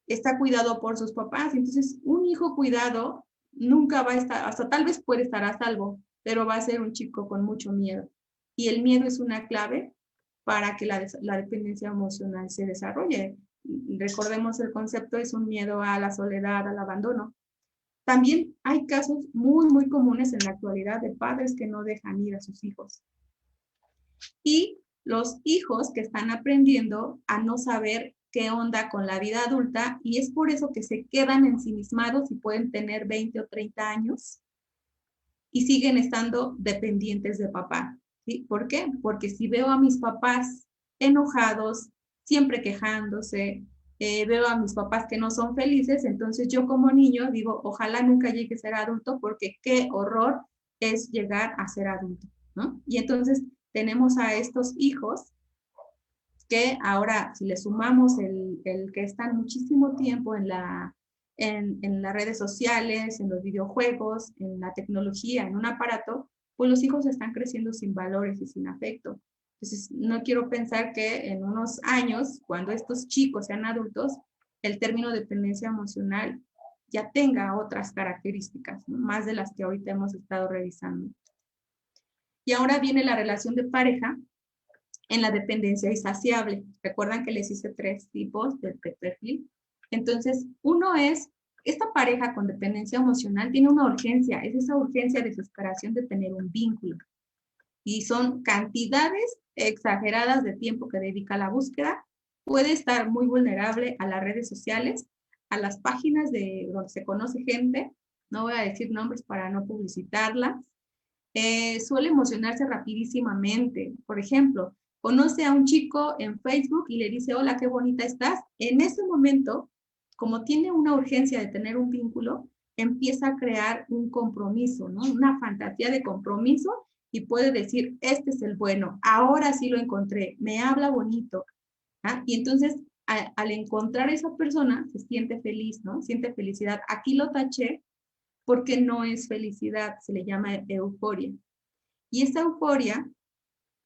está cuidado por sus papás, entonces un hijo cuidado nunca va a estar, hasta tal vez puede estar a salvo, pero va a ser un chico con mucho miedo. Y el miedo es una clave para que la dependencia emocional se desarrolle. Recordemos el concepto, es un miedo a la soledad, al abandono. También hay casos muy, muy comunes en la actualidad de padres que no dejan ir a sus hijos. Y los hijos que están aprendiendo a no saber qué onda con la vida adulta y es por eso que se quedan ensimismados y pueden tener 20 o 30 años y siguen estando dependientes de papá. ¿Sí? ¿Por qué? Porque si veo a mis papás enojados, siempre quejándose, veo a mis papás que no son felices, entonces yo como niño digo, ojalá nunca llegue a ser adulto porque qué horror es llegar a ser adulto, ¿no? Y entonces tenemos a estos hijos que ahora, si le sumamos el que están muchísimo tiempo en las redes sociales, en los videojuegos, en la tecnología, en un aparato, pues los hijos están creciendo sin valores y sin afecto. Entonces, no quiero pensar que en unos años, cuando estos chicos sean adultos, el término dependencia emocional ya tenga otras características, ¿no? Más de las que ahorita hemos estado revisando. Y ahora viene la relación de pareja en la dependencia insaciable. Recuerdan que les hice 3 tipos de perfil. Entonces, uno es, esta pareja con dependencia emocional tiene una urgencia, es esa urgencia de desesperación de tener un vínculo. Y son cantidades exageradas de tiempo que dedica a la búsqueda. Puede estar muy vulnerable a las redes sociales, a las páginas de donde se conoce gente, no voy a decir nombres para no publicitarlas. Suele emocionarse rapidísimamente. Por ejemplo, conoce a un chico en Facebook y le dice, hola, qué bonita estás. En ese momento, como tiene una urgencia de tener un vínculo, empieza a crear un compromiso, ¿no? Una fantasía de compromiso y puede decir, este es el bueno, ahora sí lo encontré, me habla bonito. ¿Ah? Y entonces, al encontrar a esa persona, se siente feliz, ¿no? Siente felicidad. Aquí lo taché porque no es felicidad, se le llama euforia. Y esta euforia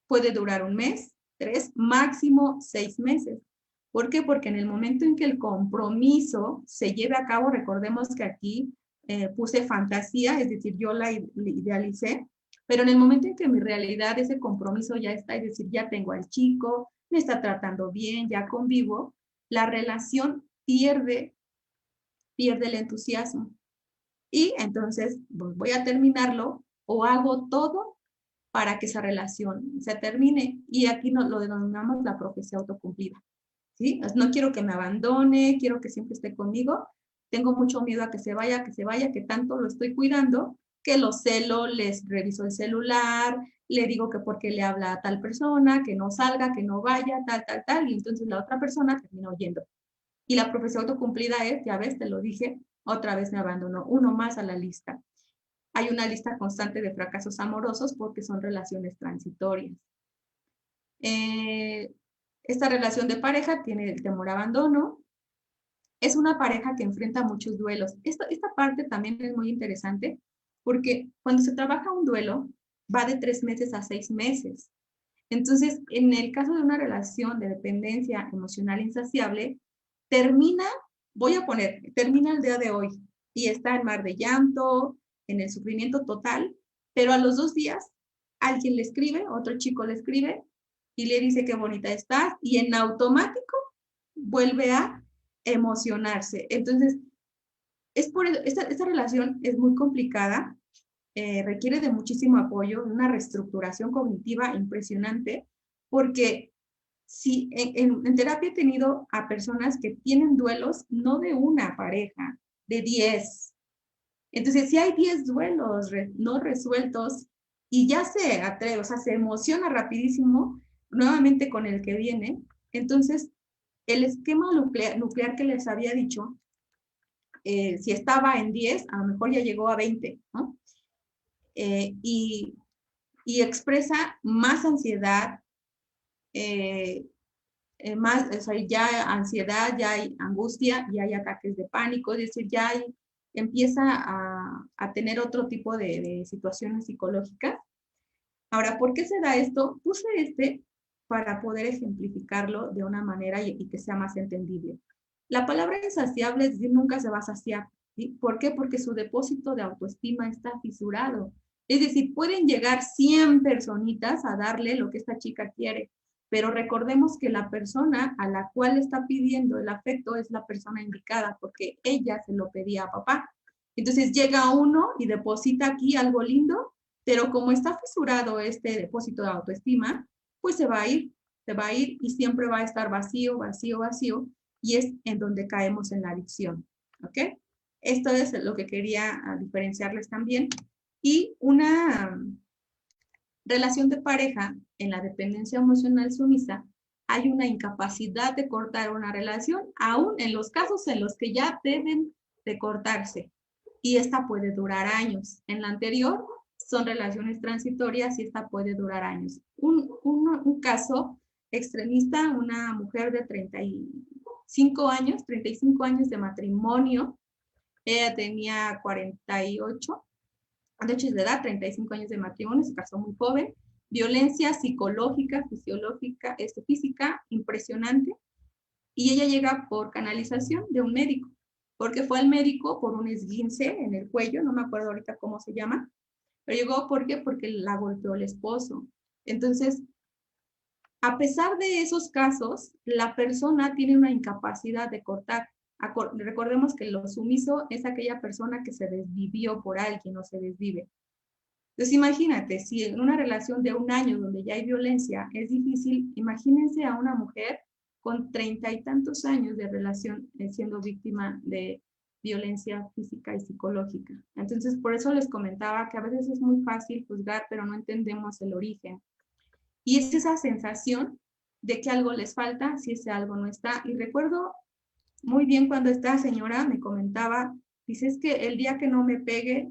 puede durar un mes, 3, máximo 6 meses. ¿Por qué? Porque en el momento en que el compromiso se lleve a cabo, recordemos que aquí puse fantasía, es decir, yo la idealicé, pero en el momento en que mi realidad, ese compromiso ya está, es decir, ya tengo al chico, me está tratando bien, ya convivo, la relación pierde el entusiasmo. Y entonces pues, voy a terminarlo o hago todo para que esa relación se termine. Y aquí lo denominamos la profecía autocumplida. ¿Sí? No quiero que me abandone, quiero que siempre esté conmigo. Tengo mucho miedo a que se vaya, que tanto lo estoy cuidando, que lo celo, les reviso el celular, le digo que porque le habla a tal persona, que no salga, que no vaya, tal, y entonces la otra persona termina oyendo. Y la profecía autocumplida es, ya ves, te lo dije, otra vez me abandonó, uno más a la lista. Hay una lista constante de fracasos amorosos porque son relaciones transitorias. Esta relación de pareja tiene el temor a abandono. Es una pareja que enfrenta muchos duelos. Esta parte también es muy interesante porque cuando se trabaja un duelo va de 3 meses a 6 meses. Entonces, en el caso de una relación de dependencia emocional insaciable, termina el día de hoy y está en mar de llanto, en el sufrimiento total, pero a los 2 días alguien le escribe, otro chico le escribe y le dice qué bonita estás y en automático vuelve a emocionarse. Entonces, esta relación es muy complicada, requiere de muchísimo apoyo, una reestructuración cognitiva impresionante, porque si en terapia he tenido a personas que tienen duelos no de una pareja, de 10. Entonces, si hay 10 duelos no resueltos y ya se atreve, o sea, se emociona rapidísimo nuevamente con el que viene, entonces el esquema nuclear que les había dicho, si estaba en 10, a lo mejor ya llegó a 20, ¿no? Y expresa más ansiedad, más, o sea, ya ansiedad, ya hay angustia, ya hay ataques de pánico, es decir, empieza a tener otro tipo de situaciones psicológicas. Ahora, ¿por qué se da esto? Puse para poder ejemplificarlo de una manera y que sea más entendible. La palabra insaciable es decir, nunca se va a saciar. ¿Sí? ¿Por qué? Porque su depósito de autoestima está fisurado. Es decir, pueden llegar 100 personitas a darle lo que esta chica quiere, pero recordemos que la persona a la cual está pidiendo el afecto es la persona indicada, porque ella se lo pedía a papá. Entonces llega uno y deposita aquí algo lindo, pero como está fisurado este depósito de autoestima, pues se va a ir y siempre va a estar vacío, vacío, vacío, y es en donde caemos en la adicción, ¿ok? Esto es lo que quería diferenciarles también. Y una relación de pareja en la dependencia emocional sumisa, hay una incapacidad de cortar una relación, aún en los casos en los que ya deben de cortarse. Y esta puede durar años. En la anterior son relaciones transitorias y esta puede durar años. Un caso extremista, una mujer de 35 años de matrimonio, ella tenía 48, de hecho es de edad, 35 años de matrimonio, se casó muy joven, violencia psicológica, fisiológica, física, impresionante, y ella llega por canalización de un médico, porque fue al médico por un esguince en el cuello, no me acuerdo ahorita cómo se llama, pero llegó porque la golpeó el esposo. Entonces, a pesar de esos casos, la persona tiene una incapacidad de cortar. Recordemos que lo sumiso es aquella persona que se desvivió por alguien o se desvive. Entonces imagínate, si en una relación de un año donde ya hay violencia es difícil, imagínense a una mujer con 30 y tantos años de relación siendo víctima de violencia física y psicológica. Entonces por eso les comentaba que a veces es muy fácil juzgar, pero no entendemos el origen. Y es esa sensación de que algo les falta si ese algo no está. Y recuerdo muy bien cuando esta señora me comentaba, dice, es que el día que no me pegue,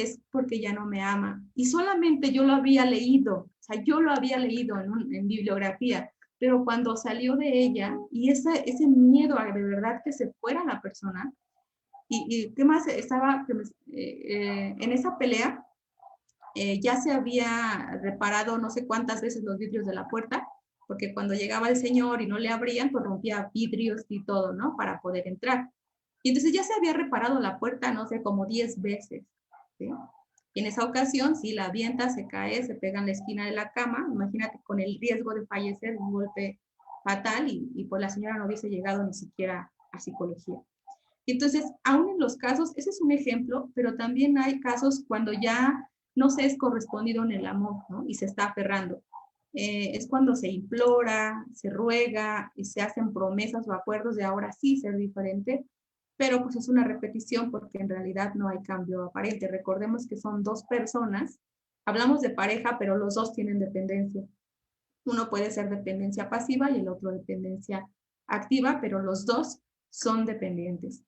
es porque ya no me ama. Y solamente yo lo había leído, o sea, yo lo había leído en bibliografía, pero cuando salió de ella y ese miedo a de verdad que se fuera la persona, y qué más estaba, en esa pelea, ya se había reparado no sé cuántas veces los vidrios de la puerta, porque cuando llegaba el señor y no le abrían, pues rompía vidrios y todo, ¿no? Para poder entrar. Y entonces ya se había reparado la puerta, no sé, como 10 veces, ¿sí? Y en esa ocasión, si la avienta, se cae, se pega en la esquina de la cama, imagínate con el riesgo de fallecer, un golpe fatal, y pues la señora no hubiese llegado ni siquiera a psicología. Entonces, aún en los casos, ese es un ejemplo, pero también hay casos cuando ya no se es correspondido en el amor, ¿no? Y se está aferrando. Es cuando se implora, se ruega y se hacen promesas o acuerdos de ahora sí ser diferente, pero pues es una repetición porque en realidad no hay cambio aparente. Recordemos que son dos personas, hablamos de pareja, pero los dos tienen dependencia. Uno puede ser dependencia pasiva y el otro dependencia activa, pero los dos son dependientes.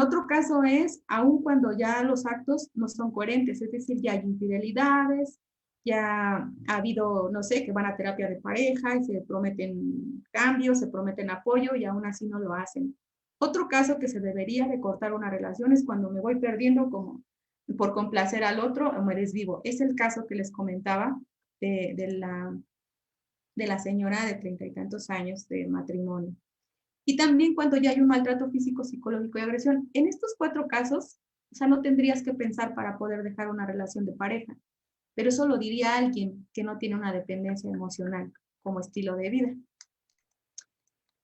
Otro caso es, aun cuando ya los actos no son coherentes, es decir, ya hay infidelidades, ya ha habido, no sé, que van a terapia de pareja y se prometen cambios, se prometen apoyo y aún así no lo hacen. Otro caso que se debería de cortar una relación es cuando me voy perdiendo como por complacer al otro o me desvivo. Es el caso que les comentaba de la señora de 30 y tantos años de matrimonio. Y también cuando ya hay un maltrato físico, psicológico y agresión. En estos 4 casos, o sea, no tendrías que pensar para poder dejar una relación de pareja, pero eso lo diría alguien que no tiene una dependencia emocional como estilo de vida.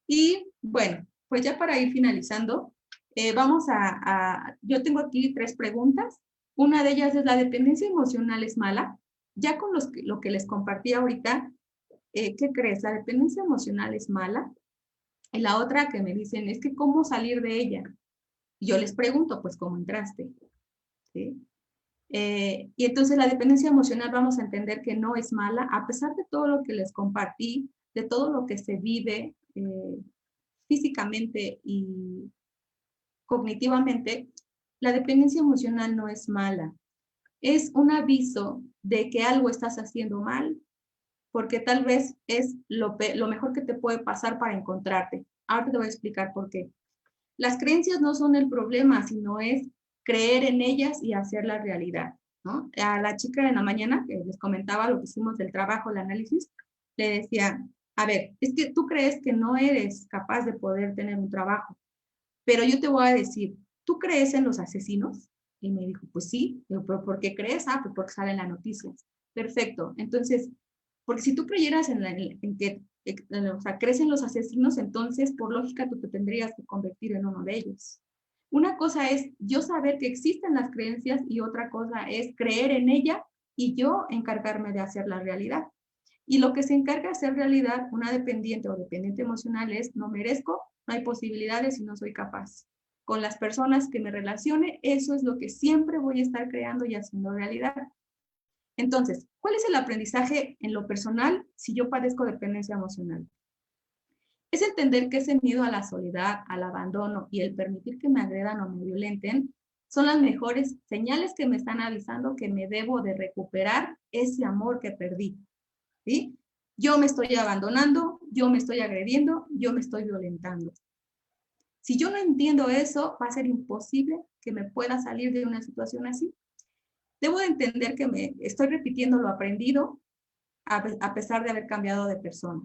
Y bueno, pues ya para ir finalizando, yo tengo aquí 3 preguntas. Una de ellas es, ¿la dependencia emocional es mala? Ya con lo que les compartí ahorita, ¿qué crees? ¿La dependencia emocional es mala? Y la otra que me dicen es que ¿cómo salir de ella? Y yo les pregunto, pues, ¿cómo entraste? ¿Sí? Y entonces la dependencia emocional vamos a entender que no es mala, a pesar de todo lo que les compartí, de todo lo que se vive físicamente y cognitivamente, la dependencia emocional no es mala. Es un aviso de que algo estás haciendo mal, porque tal vez es lo mejor que te puede pasar para encontrarte. Ahora te voy a explicar por qué. Las creencias no son el problema, sino es creer en ellas y hacerlas realidad, ¿no? A la chica de la mañana, que les comentaba lo que hicimos del trabajo, el análisis, le decía, a ver, es que tú crees que no eres capaz de poder tener un trabajo, pero yo te voy a decir, ¿tú crees en los asesinos? Y me dijo, pues sí, pero ¿por qué crees? Ah, pues porque salen las noticias. Perfecto, entonces, porque si tú creyeras en que o sea, crecen los asesinos, entonces por lógica tú te tendrías que convertir en uno de ellos. Una cosa es yo saber que existen las creencias y otra cosa es creer en ella y yo encargarme de hacer la realidad. Y lo que se encarga de hacer realidad una dependiente o dependiente emocional es no merezco, no hay posibilidades y no soy capaz. Con las personas que me relacione, eso es lo que siempre voy a estar creando y haciendo realidad. Entonces, ¿cuál es el aprendizaje en lo personal si yo padezco dependencia emocional? Es entender que ese miedo a la soledad, al abandono y el permitir que me agredan o me violenten son las mejores señales que me están avisando que me debo de recuperar ese amor que perdí. ¿Sí? Yo me estoy abandonando, yo me estoy agrediendo, yo me estoy violentando. Si yo no entiendo eso, va a ser imposible que me pueda salir de una situación así. Debo de entender que me estoy repitiendo lo aprendido a pesar de haber cambiado de persona.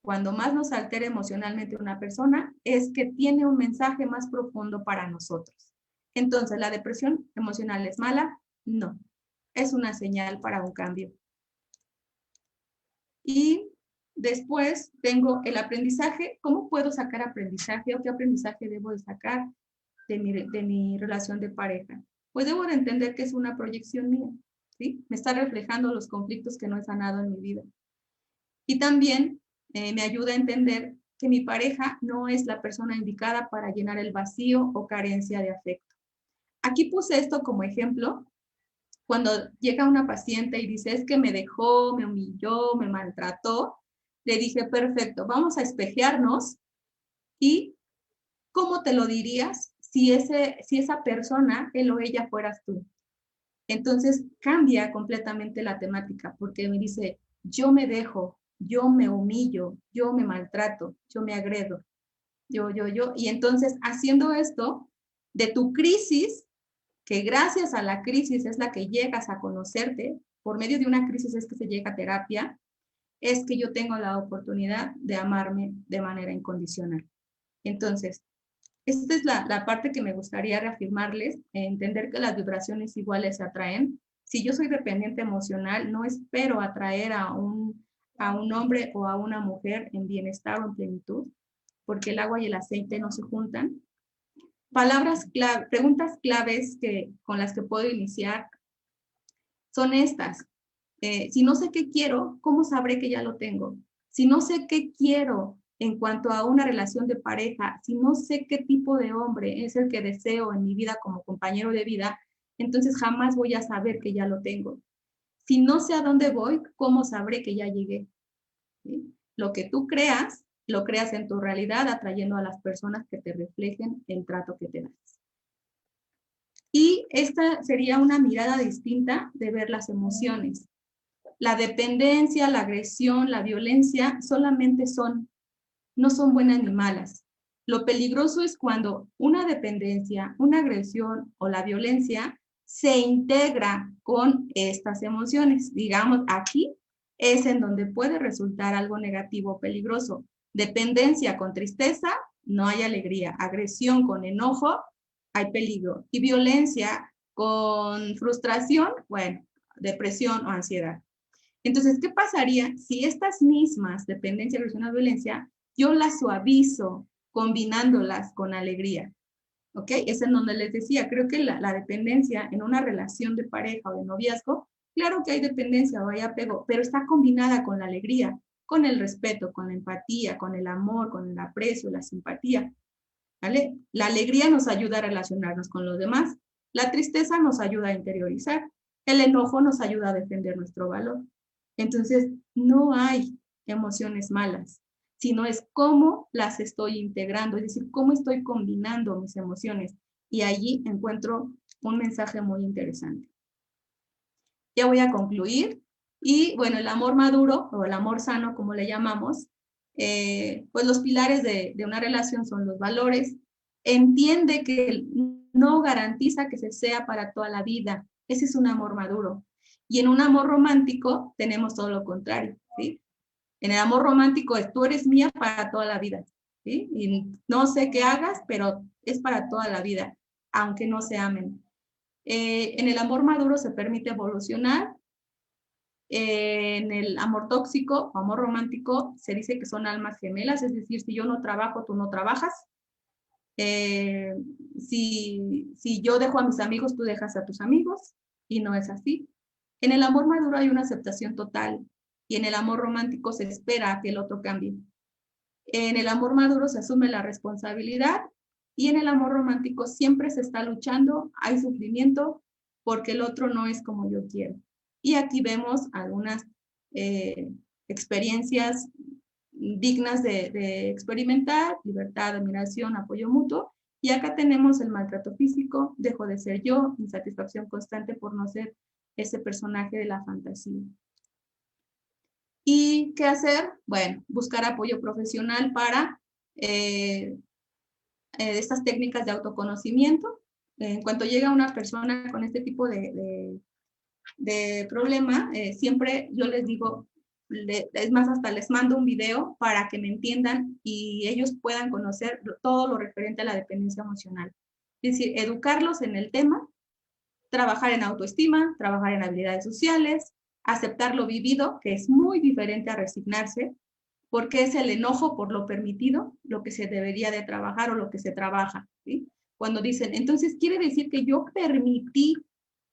Cuando más nos altera emocionalmente una persona, es que tiene un mensaje más profundo para nosotros. Entonces, ¿la depresión emocional es mala? No. Es una señal para un cambio. Y después tengo el aprendizaje. ¿Cómo puedo sacar aprendizaje o qué aprendizaje debo de sacar de mi relación de pareja? Pues debo de entender que es una proyección mía, ¿sí? Me está reflejando los conflictos que no he sanado en mi vida. Y también me ayuda a entender que mi pareja no es la persona indicada para llenar el vacío o carencia de afecto. Aquí puse esto como ejemplo. Cuando llega una paciente y dice, es que me dejó, me humilló, me maltrató, le dije, perfecto, vamos a espejearnos y ¿cómo te lo dirías si esa persona, él o ella, fueras tú? Entonces cambia completamente la temática porque me dice, yo me dejo, yo me humillo, yo me maltrato, yo me agredo, yo. Y entonces haciendo esto, de tu crisis, que gracias a la crisis es la que llegas a conocerte, por medio de una crisis es que se llega a terapia, es que yo tengo la oportunidad de amarme de manera incondicional. Entonces, esta es la parte que me gustaría reafirmarles, entender que las vibraciones iguales se atraen. Si yo soy dependiente emocional, no espero atraer a un hombre o a una mujer en bienestar o en plenitud, porque el agua y el aceite no se juntan. Preguntas claves con las que puedo iniciar son estas. Si no sé qué quiero, ¿cómo sabré que ya lo tengo? Si no sé qué quiero en cuanto a una relación de pareja, si no sé qué tipo de hombre es el que deseo en mi vida como compañero de vida, entonces jamás voy a saber que ya lo tengo. Si no sé a dónde voy, ¿cómo sabré que ya llegué? ¿Sí? Lo que tú creas, lo creas en tu realidad, atrayendo a las personas que te reflejen el trato que te das. Y esta sería una mirada distinta de ver las emociones. La dependencia, la agresión, la violencia solamente no son buenas ni malas. Lo peligroso es cuando una dependencia, una agresión o la violencia se integra con estas emociones. Digamos, aquí es en donde puede resultar algo negativo o peligroso. Dependencia con tristeza, no hay alegría. Agresión con enojo, hay peligro. Y violencia con frustración, bueno, depresión o ansiedad. Entonces, ¿qué pasaría si estas mismas, dependencia, agresión o violencia, yo las suavizo combinándolas con alegría? ¿Ok? Es en donde les decía, creo que la dependencia en una relación de pareja o de noviazgo, claro que hay dependencia o hay apego, pero está combinada con la alegría, con el respeto, con la empatía, con el amor, con el aprecio, la simpatía. ¿Vale? La alegría nos ayuda a relacionarnos con los demás, la tristeza nos ayuda a interiorizar, el enojo nos ayuda a defender nuestro valor. Entonces, no hay emociones malas, sino es cómo las estoy integrando, es decir, cómo estoy combinando mis emociones. Y allí encuentro un mensaje muy interesante. Ya voy a concluir. Y bueno, el amor maduro o el amor sano, como le llamamos, pues los pilares de una relación son los valores. Entiende que no garantiza que se sea para toda la vida. Ese es un amor maduro. Y en un amor romántico tenemos todo lo contrario, ¿sí? En el amor romántico es tú eres mía para toda la vida, ¿sí? Y no sé qué hagas, pero es para toda la vida, aunque no se amen. En el amor maduro se permite evolucionar. En el amor tóxico o amor romántico se dice que son almas gemelas, es decir, si yo no trabajo, tú no trabajas. Eh, si yo dejo a mis amigos, tú dejas a tus amigos, y no es así. En el amor maduro hay una aceptación total, y en el amor romántico se espera que el otro cambie. En el amor maduro se asume la responsabilidad, y en el amor romántico siempre se está luchando, hay sufrimiento, porque el otro no es como yo quiero. Y aquí vemos algunas experiencias dignas de experimentar: libertad, admiración, apoyo mutuo. Y acá tenemos el maltrato físico, dejo de ser yo, insatisfacción constante por no ser ese personaje de la fantasía. ¿Y qué hacer? Bueno, buscar apoyo profesional para estas técnicas de autoconocimiento. En cuanto llega una persona con este tipo de problema, siempre yo les digo, es más, hasta les mando un video para que me entiendan y ellos puedan conocer todo lo referente a la dependencia emocional. Es decir, educarlos en el tema, trabajar en autoestima, trabajar en habilidades sociales, aceptar lo vivido, que es muy diferente a resignarse, porque es el enojo por lo permitido, lo que se debería de trabajar o lo que se trabaja, ¿sí? Cuando dicen, entonces quiere decir que yo permití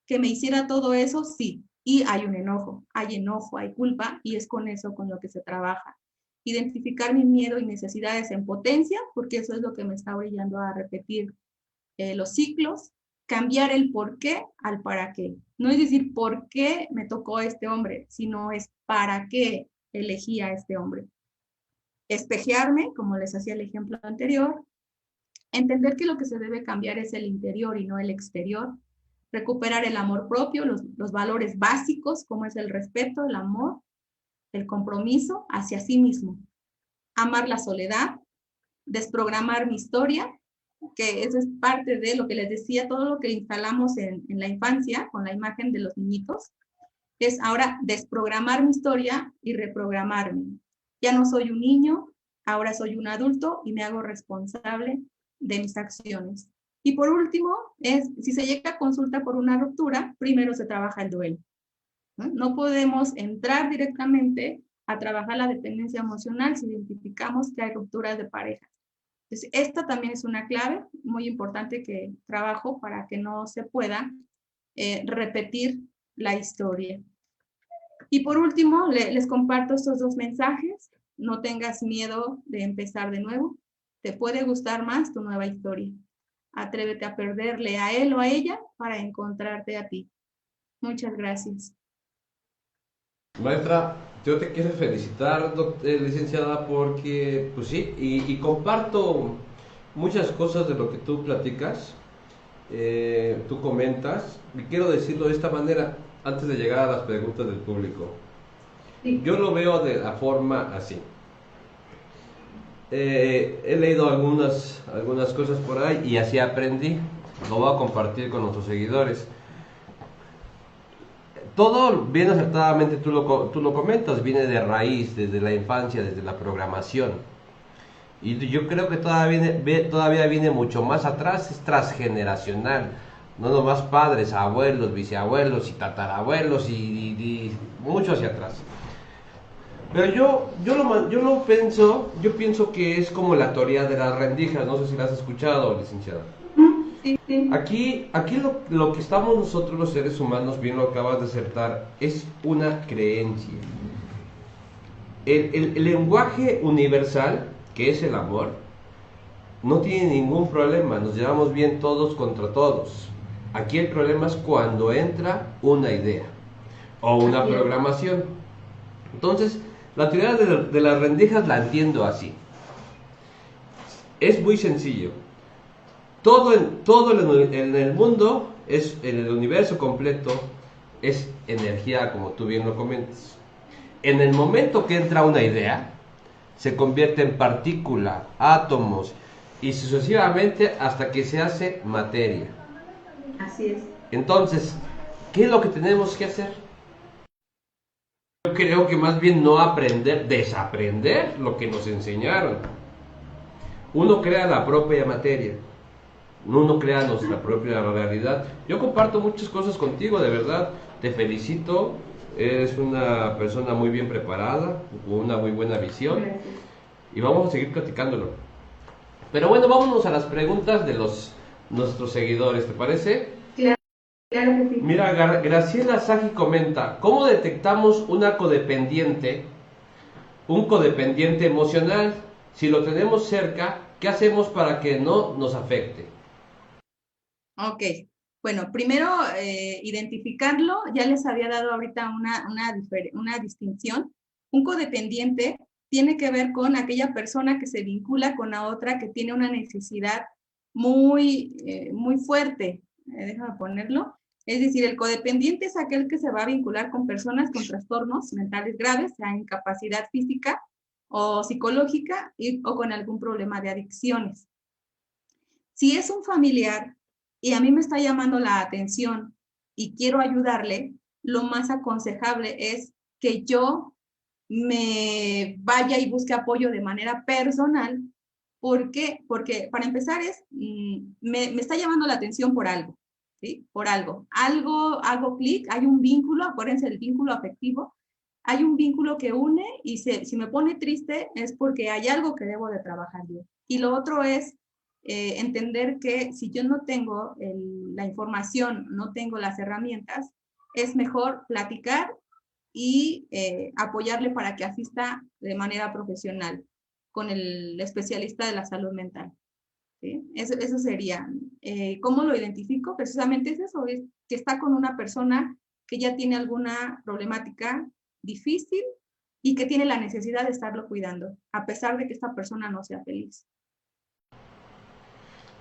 que me hiciera todo eso, sí, y hay un enojo, hay culpa, y es con eso con lo que se trabaja. Identificar mi miedo y necesidades en potencia, porque eso es lo que me está orillando a repetir los ciclos. Cambiar el por qué al para qué. No es decir por qué me tocó este hombre, sino es para qué elegí a este hombre. Espejearme, como les hacía el ejemplo anterior, entender que lo que se debe cambiar es el interior y no el exterior, recuperar el amor propio, los valores básicos, como es el respeto, el amor, el compromiso hacia sí mismo, amar la soledad, desprogramar mi historia, que eso es parte de lo que les decía, todo lo que instalamos en la infancia con la imagen de los niñitos, es ahora desprogramar mi historia y reprogramarme. Ya no soy un niño, ahora soy un adulto y me hago responsable de mis acciones. Y por último, si se llega a consulta por una ruptura, primero se trabaja el duelo. No podemos entrar directamente a trabajar la dependencia emocional si identificamos que hay rupturas de pareja. Entonces, esta también es una clave muy importante que trabajo para que no se pueda repetir la historia. Y por último, les comparto estos dos mensajes. No tengas miedo de empezar de nuevo. Te puede gustar más tu nueva historia. Atrévete a perderle a él o a ella para encontrarte a ti. Muchas gracias. Maestra, yo te quiero felicitar, licenciada, porque, pues sí, y comparto muchas cosas de lo que tú platicas, tú comentas, y quiero decirlo de esta manera, antes de llegar a las preguntas del público. Sí. Yo lo veo de la forma así. He leído algunas cosas por ahí y así aprendí. Lo voy a compartir con nuestros seguidores. Todo bien acertadamente tú lo comentas, viene de raíz, desde la infancia, desde la programación. Y yo creo que todavía viene mucho más atrás, es transgeneracional. No nomás padres, abuelos, bisabuelos y tatarabuelos y mucho hacia atrás. Pero yo pienso que es como la teoría de las rendijas, no sé si la has escuchado, licenciada. Sí, sí. Aquí lo que estamos nosotros los seres humanos, bien lo acabas de acertar, es una creencia. El lenguaje universal, que es el amor, no tiene ningún problema, nos llevamos bien todos contra todos. Aquí el problema es cuando entra una idea o una programación. Entonces, la teoría de las rendijas la entiendo así. Es muy sencillo. Todo en el mundo, en el universo completo, es energía, como tú bien lo comentas. En el momento que entra una idea, se convierte en partícula, átomos y sucesivamente hasta que se hace materia. Así es. Entonces, ¿qué es lo que tenemos que hacer? Yo creo que más bien no aprender, desaprender lo que nos enseñaron. Uno crea la propia materia. Uno crea nuestra propia realidad. Yo comparto muchas cosas contigo, de verdad. Te felicito. Eres una persona muy bien preparada, con una muy buena visión. Y vamos a seguir platicándolo. Pero bueno, vámonos a las preguntas de nuestros seguidores, ¿te parece? Claro que sí. Mira, Graciela Saji comenta, ¿cómo detectamos un codependiente emocional? Si lo tenemos cerca, ¿qué hacemos para que no nos afecte? Ok, bueno, primero identificarlo, ya les había dado ahorita una distinción. Un codependiente tiene que ver con aquella persona que se vincula con la otra que tiene una necesidad muy fuerte. Déjame ponerlo. Es decir, el codependiente es aquel que se va a vincular con personas con trastornos mentales graves, sea incapacidad física o psicológica o con algún problema de adicciones. Si es un familiar y a mí me está llamando la atención y quiero ayudarle, lo más aconsejable es que yo me vaya y busque apoyo de manera personal. ¿Por qué? Porque para empezar me está llamando la atención por algo, ¿sí? Por algo. Hago clic, hay un vínculo, acuérdense del vínculo afectivo, hay un vínculo que une y si me pone triste es porque hay algo que debo de trabajar yo. Y lo otro es entender que si yo no tengo la información, no tengo las herramientas, es mejor platicar y apoyarle para que asista de manera profesional con el especialista de la salud mental. ¿Sí? Eso sería. ¿Cómo lo identifico? Precisamente es eso, es que está con una persona que ya tiene alguna problemática difícil y que tiene la necesidad de estarlo cuidando, a pesar de que esta persona no sea feliz.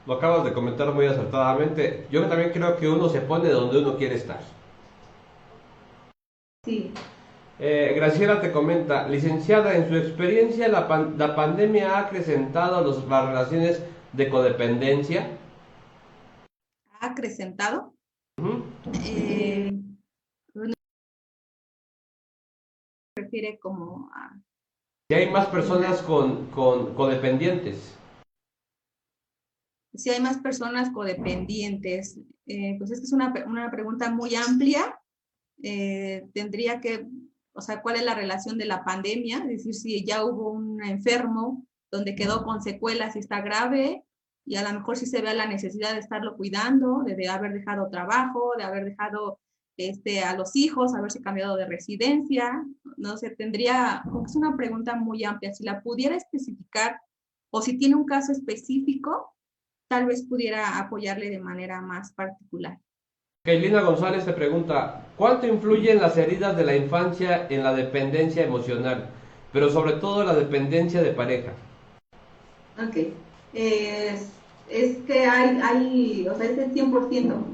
Lo acabas de comentar muy acertadamente. Yo también creo que uno se pone donde uno quiere estar. Sí. Graciela te comenta, licenciada, en su experiencia, la pandemia ha acrecentado las relaciones de codependencia. ¿Ha acrecentado? Ujú. No se refiere como a Si hay más una... personas con codependientes. Si hay más personas codependientes, pues es que es una pregunta muy amplia. Tendría que, o sea, ¿cuál es la relación de la pandemia? Es decir, si ya hubo un enfermo donde quedó con secuelas y está grave, y a lo mejor sí se ve la necesidad de estarlo cuidando, de haber dejado trabajo, de haber dejado a los hijos, haberse cambiado de residencia. No sé, tendría, es una pregunta muy amplia. Si la pudiera especificar o si tiene un caso específico, tal vez pudiera apoyarle de manera más particular. Keilina González te pregunta, ¿cuánto influyen las heridas de la infancia en la dependencia emocional, pero sobre todo la dependencia de pareja? Ok. Es que o sea, es el 100%.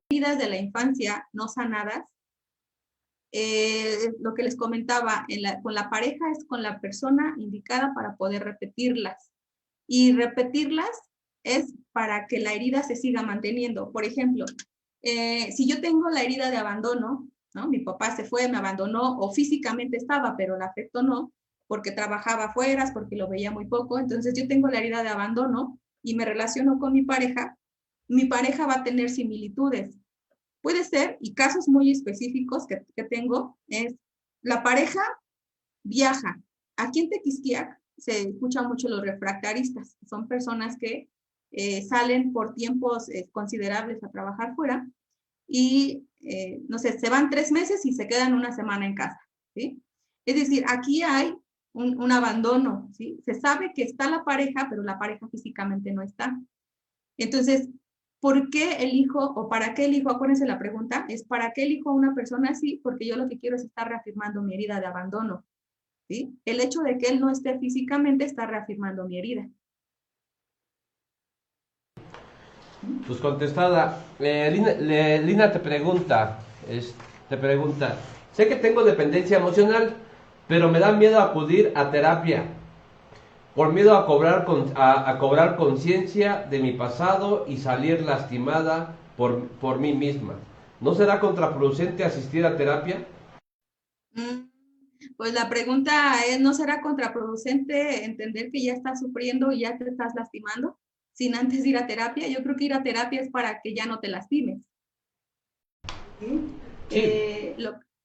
Heridas de la infancia no sanadas, lo que les comentaba, con la pareja es con la persona indicada para poder repetirlas. Y repetirlas es para que la herida se siga manteniendo. Por ejemplo, si yo tengo la herida de abandono, ¿no? Mi papá se fue, me abandonó, o físicamente estaba, pero el afecto no, porque trabajaba afuera, porque lo veía muy poco. Entonces yo tengo la herida de abandono y me relaciono con mi pareja va a tener similitudes. Puede ser, y casos muy específicos que tengo, es la pareja viaja. Aquí en Tequisquiac se escuchan mucho los refractaristas, son personas que salen por tiempos considerables a trabajar fuera y, no sé, se van 3 meses y se quedan una semana en casa, ¿sí? Es decir, aquí hay un abandono, ¿sí? Se sabe que está la pareja, pero la pareja físicamente no está. Entonces, ¿por qué elijo o para qué elijo? Acuérdense la pregunta, es ¿para qué elijo a una persona así? Porque yo lo que quiero es estar reafirmando mi herida de abandono, ¿sí? El hecho de que él no esté físicamente está reafirmando mi herida. Pues contestada. Lina te pregunta, sé que tengo dependencia emocional, pero me da miedo acudir a terapia, por miedo a cobrar conciencia de mi pasado y salir lastimada por mí misma. ¿No será contraproducente asistir a terapia? Pues la pregunta es, ¿no será contraproducente entender que ya estás sufriendo y ya te estás lastimando sin antes ir a terapia? Yo creo que ir a terapia es para que ya no te lastimes. ¿Sí? Sí,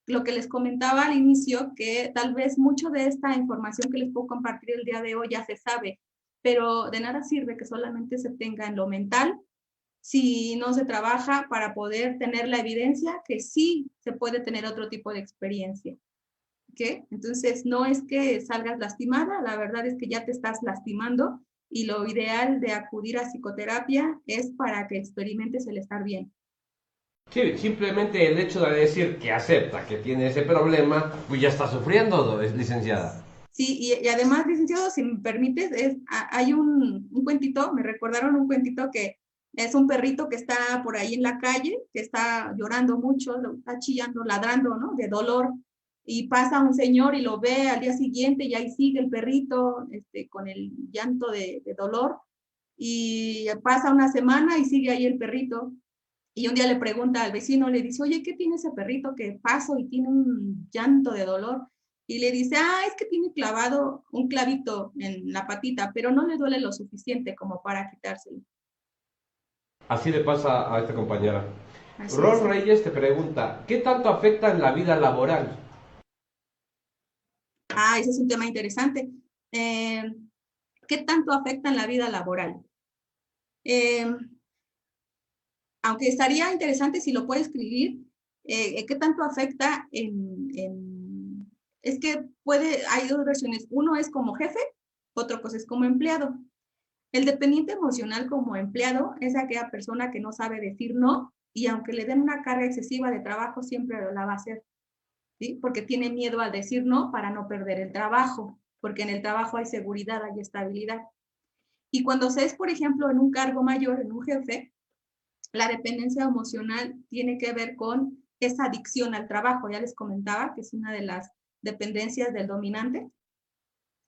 Lo que les comentaba al inicio, que tal vez mucho de esta información que les puedo compartir el día de hoy ya se sabe, pero de nada sirve que solamente se tenga en lo mental si no se trabaja para poder tener la evidencia que sí se puede tener otro tipo de experiencia. ¿Okay? Entonces, no es que salgas lastimada, la verdad es que ya te estás lastimando y lo ideal de acudir a psicoterapia es para que experimentes el estar bien. sí, simplemente el hecho de decir que acepta que tiene ese problema, pues ya está sufriendo, licenciada. Sí, y además, licenciado, si me permites, hay un cuentito, me recordaron un cuentito que es un perrito que está por ahí en la calle, que está llorando mucho, está chillando, ladrando, ¿no? De dolor. Y pasa un señor y lo ve al día siguiente y ahí sigue el perrito con el llanto de dolor. Y pasa una semana y sigue ahí el perrito. Y un día le pregunta al vecino, le dice, oye, ¿qué tiene ese perrito que paso y tiene un llanto de dolor? Y le dice, es que tiene clavado un clavito en la patita, pero no le duele lo suficiente como para quitárselo. Así le pasa a esta compañera. Así Ron es. Reyes te pregunta, ¿qué tanto afecta en la vida laboral? Ese es un tema interesante. Eh, ¿Qué tanto afecta en la vida laboral? Eh, Aunque estaría interesante si lo puede escribir, ¿qué tanto afecta es que hay dos versiones. Uno es como jefe, otra cosa es como empleado. El dependiente emocional como empleado es aquella persona que no sabe decir no y aunque le den una carga excesiva de trabajo, siempre la va a hacer, ¿sí? Porque tiene miedo a decir no para no perder el trabajo, porque en el trabajo hay seguridad, hay estabilidad. Y cuando se es, por ejemplo, en un cargo mayor, en un jefe, la dependencia emocional tiene que ver con esa adicción al trabajo. Ya les comentaba que es una de las dependencias del dominante,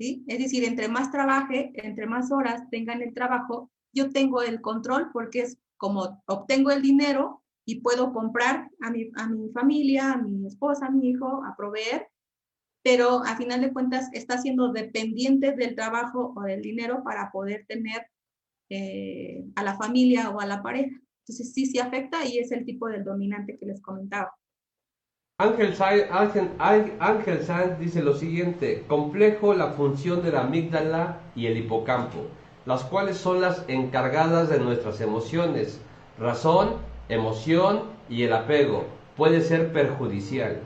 ¿sí? Es decir, entre más trabaje, entre más horas tenga en el trabajo, yo tengo el control porque es como obtengo el dinero y puedo comprar a mi familia, a mi esposa, a mi hijo, a proveer, pero a final de cuentas está siendo dependiente del trabajo o del dinero para poder tener a la familia o a la pareja. Entonces sí afecta y es el tipo del dominante que les comentaba. Ángel Sanz dice lo siguiente: complejo la función de la amígdala y el hipocampo, las cuales son las encargadas de nuestras emociones, razón, emoción y el apego. Puede ser perjudicial.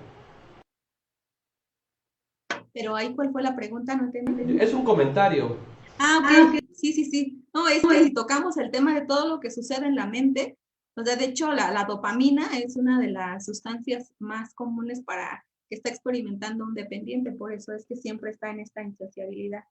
Pero ahí, ¿cuál fue la pregunta? No entendí. Es un comentario. Ok. Sí. No, es que si tocamos el tema de todo lo que sucede en la mente, o sea, de hecho, la dopamina es una de las sustancias más comunes para que está experimentando un dependiente, por eso es que siempre está en esta insaciabilidad.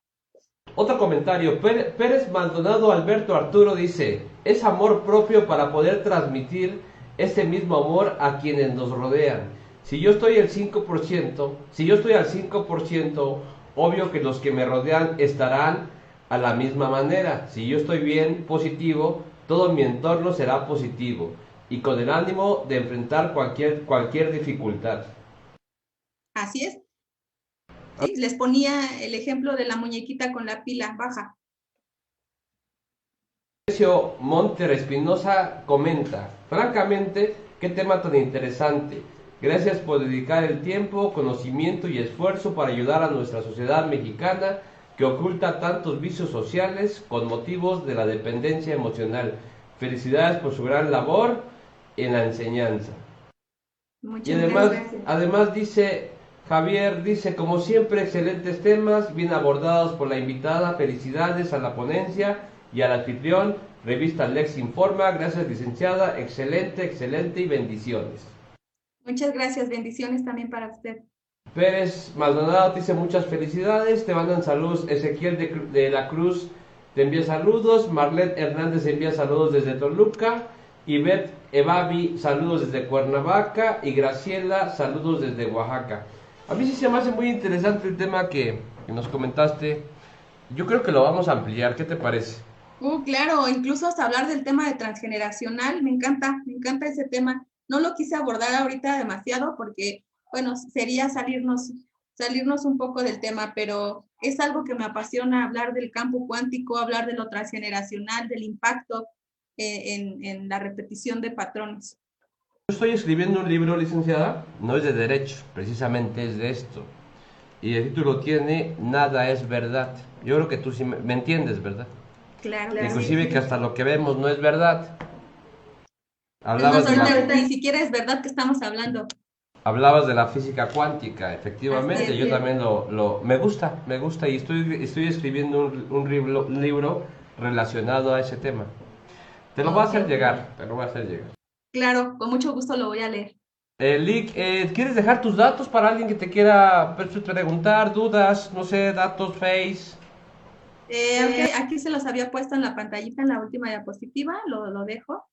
Otro comentario, Pérez Maldonado Alberto Arturo dice: es amor propio para poder transmitir ese mismo amor a quienes nos rodean. Si yo estoy al 5%, obvio que los que me rodean estarán a la misma manera. Si yo estoy bien, positivo, todo mi entorno será positivo y con el ánimo de enfrentar cualquier dificultad. Así es. Sí, les ponía el ejemplo de la muñequita con la pila baja. Monter Espinosa comenta: francamente, qué tema tan interesante. Gracias por dedicar el tiempo, conocimiento y esfuerzo para ayudar a nuestra sociedad mexicana que oculta tantos vicios sociales con motivos de la dependencia emocional. Felicidades por su gran labor en la enseñanza. Y Muchas gracias. además dice Javier, dice: como siempre, excelentes temas, bien abordados por la invitada. Felicidades a la ponencia y al anfitrión. Revista Lex Informa. Gracias, licenciada. Excelente y bendiciones. Muchas gracias. Bendiciones también para usted. Pérez Maldonado te dice: muchas felicidades. Te mandan saludos. Ezequiel de la Cruz te envía saludos. Marlet Hernández envía saludos desde Toluca. Ivette Evavi, saludos desde Cuernavaca. Y Graciela, saludos desde Oaxaca. A mí sí se me hace muy interesante el tema que nos comentaste. Yo creo que lo vamos a ampliar. ¿Qué te parece? Claro, incluso hasta hablar del tema de transgeneracional, me encanta ese tema. No lo quise abordar ahorita demasiado porque, bueno, sería salirnos un poco del tema, pero es algo que me apasiona hablar del campo cuántico, hablar de lo transgeneracional, del impacto en la repetición de patrones. Yo estoy escribiendo un libro, licenciada, no es de derecho, precisamente es de esto. Y el título tiene Nada es verdad. Yo creo que tú sí me entiendes, ¿verdad? Claro. Inclusive que hasta lo que vemos no es verdad. Hablabas ni siquiera es verdad que estamos hablando. Hablabas de la física cuántica, efectivamente. Yo también me gusta y estoy escribiendo un libro relacionado a ese tema. Te lo voy a hacer llegar, Claro, con mucho gusto lo voy a leer. Lick, ¿quieres dejar tus datos para alguien que te quiera preguntar, dudas, no sé, datos, Face? Aquí se los había puesto en la pantallita en la última diapositiva, lo dejo.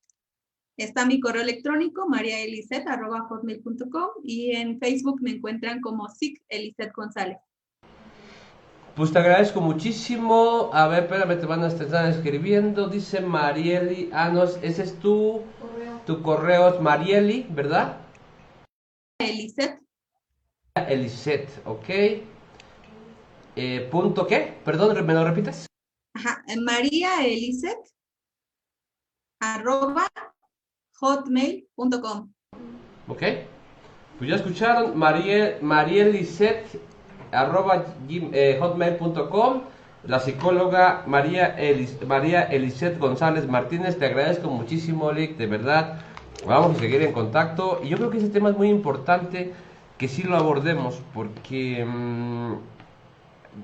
Está mi correo electrónico, mariaeliseth@hotmail.com, y en Facebook me encuentran como SIC Eliseth González. Pues te agradezco muchísimo. A ver, espérame, te están escribiendo. Dice Marieli. No, ese es tu correo. Es Marieli, ¿verdad? Eliseth. Eliseth, ok. ¿Punto qué? Perdón, ¿me lo repites? Ajá, mariaeliseth@hotmail.com. Ok. Pues ya escucharon, marieliseth@hotmail.com. La psicóloga María Eliseth González Martínez. Te agradezco muchísimo, Lick, de verdad. Vamos a seguir en contacto. Y yo creo que ese tema es muy importante que sí lo abordemos, porque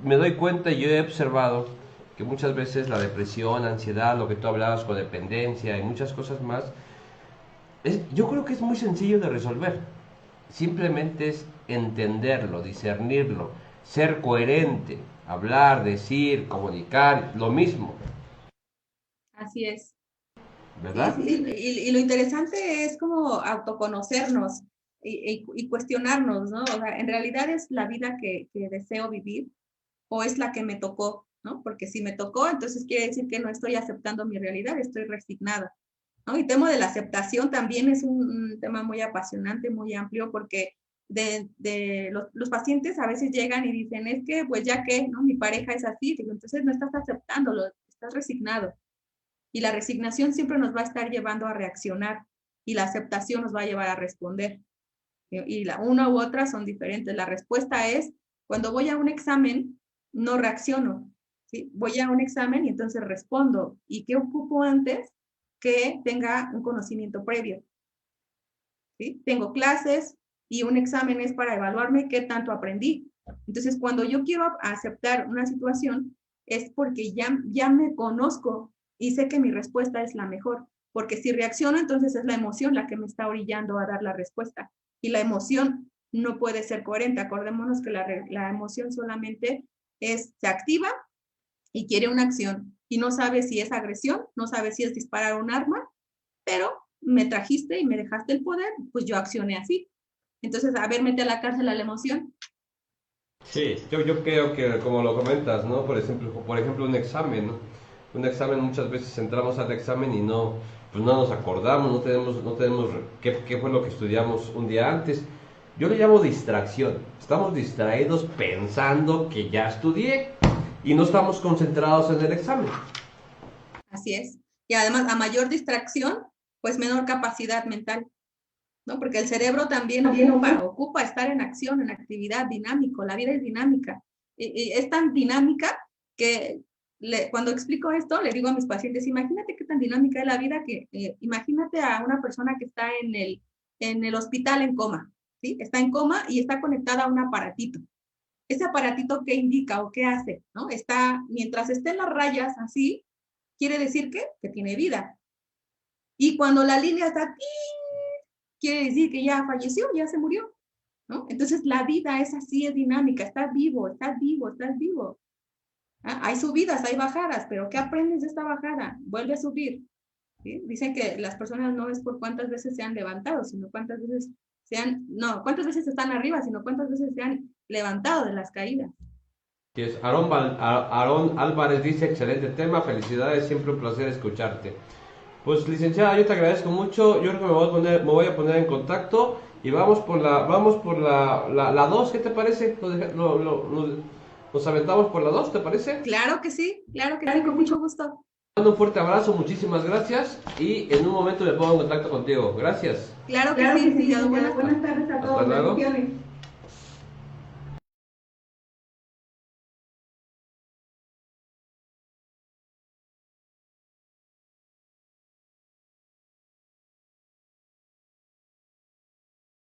me doy cuenta y yo he observado que muchas veces la depresión, ansiedad, lo que tú hablabas, codependencia y muchas cosas más, yo creo que es muy sencillo de resolver. Simplemente es entenderlo, discernirlo, ser coherente, hablar, decir, comunicar, lo mismo. Así es. ¿verdad? Y lo interesante es como autoconocernos y cuestionarnos, ¿no? O sea, en realidad es la vida que deseo vivir o es la que me tocó, ¿no? Porque si me tocó, entonces quiere decir que no estoy aceptando mi realidad, estoy resignada, ¿no? Y el tema de la aceptación también es un tema muy apasionante, muy amplio, porque los pacientes a veces llegan y dicen, es que, pues ya que, ¿no? Mi pareja es así, digo, entonces no estás aceptándolo, estás resignado. Y la resignación siempre nos va a estar llevando a reaccionar y la aceptación nos va a llevar a responder. Y la una u otra son diferentes. La respuesta es, cuando voy a un examen, no reacciono. ¿Sí? Voy a un examen y entonces respondo. ¿Y qué ocupo antes? Que tenga un conocimiento previo. ¿Sí? Tengo clases y un examen es para evaluarme qué tanto aprendí. Entonces, cuando yo quiero aceptar una situación, es porque ya me conozco y sé que mi respuesta es la mejor. Porque si reacciono, entonces es la emoción la que me está orillando a dar la respuesta. Y la emoción no puede ser coherente. Acordémonos que la emoción solamente se activa y quiere una acción. Y no sabe si es agresión, no sabe si es disparar un arma, pero me trajiste y me dejaste el poder, pues yo accioné así. Entonces, a ver, mete a la cárcel a la emoción. Sí, yo creo que como lo comentas, ¿no? Por ejemplo un examen, ¿no? Un examen muchas veces entramos al examen y no, pues no nos acordamos, no tenemos qué fue lo que estudiamos un día antes. Yo le llamo distracción. Estamos distraídos pensando que ya estudié y no estamos concentrados en el examen. Así es. Y además, a mayor distracción, pues menor capacidad mental, ¿no? Porque el cerebro también ocupa estar en acción, en actividad, dinámico. La vida es dinámica. Y es tan dinámica que cuando explico esto, le digo a mis pacientes, imagínate qué tan dinámica es la vida que, imagínate a una persona que está en el hospital en coma, ¿sí? Está en coma y está conectada a un aparatito. Ese aparatito, ¿qué indica o qué hace? ¿No? Mientras esté en las rayas así, quiere decir que tiene vida. Y cuando la línea está, quiere decir que ya falleció, ya se murió, ¿no? Entonces la vida es así, es dinámica, estás vivo, estás vivo, estás vivo. ¿Ah? Hay subidas, hay bajadas, pero ¿qué aprendes de esta bajada? Vuelve a subir. ¿Sí? Dicen que las personas no es por cuántas veces se han levantado, sino cuántas veces están arriba, sino cuántas veces se han levantado de las caídas. Que es Aarón Álvarez dice, excelente tema, felicidades, siempre un placer escucharte. Pues licenciada, yo te agradezco mucho, yo creo que me voy a poner en contacto y vamos por la 2, ¿qué te parece? Nos aventamos por la 2, ¿te parece? Claro que sí, con mucho gusto. Te mando un fuerte abrazo, muchísimas gracias y en un momento me pongo en contacto contigo. Gracias. Claro que sí, licenciado. Buenas tardes a todos. Hasta luego.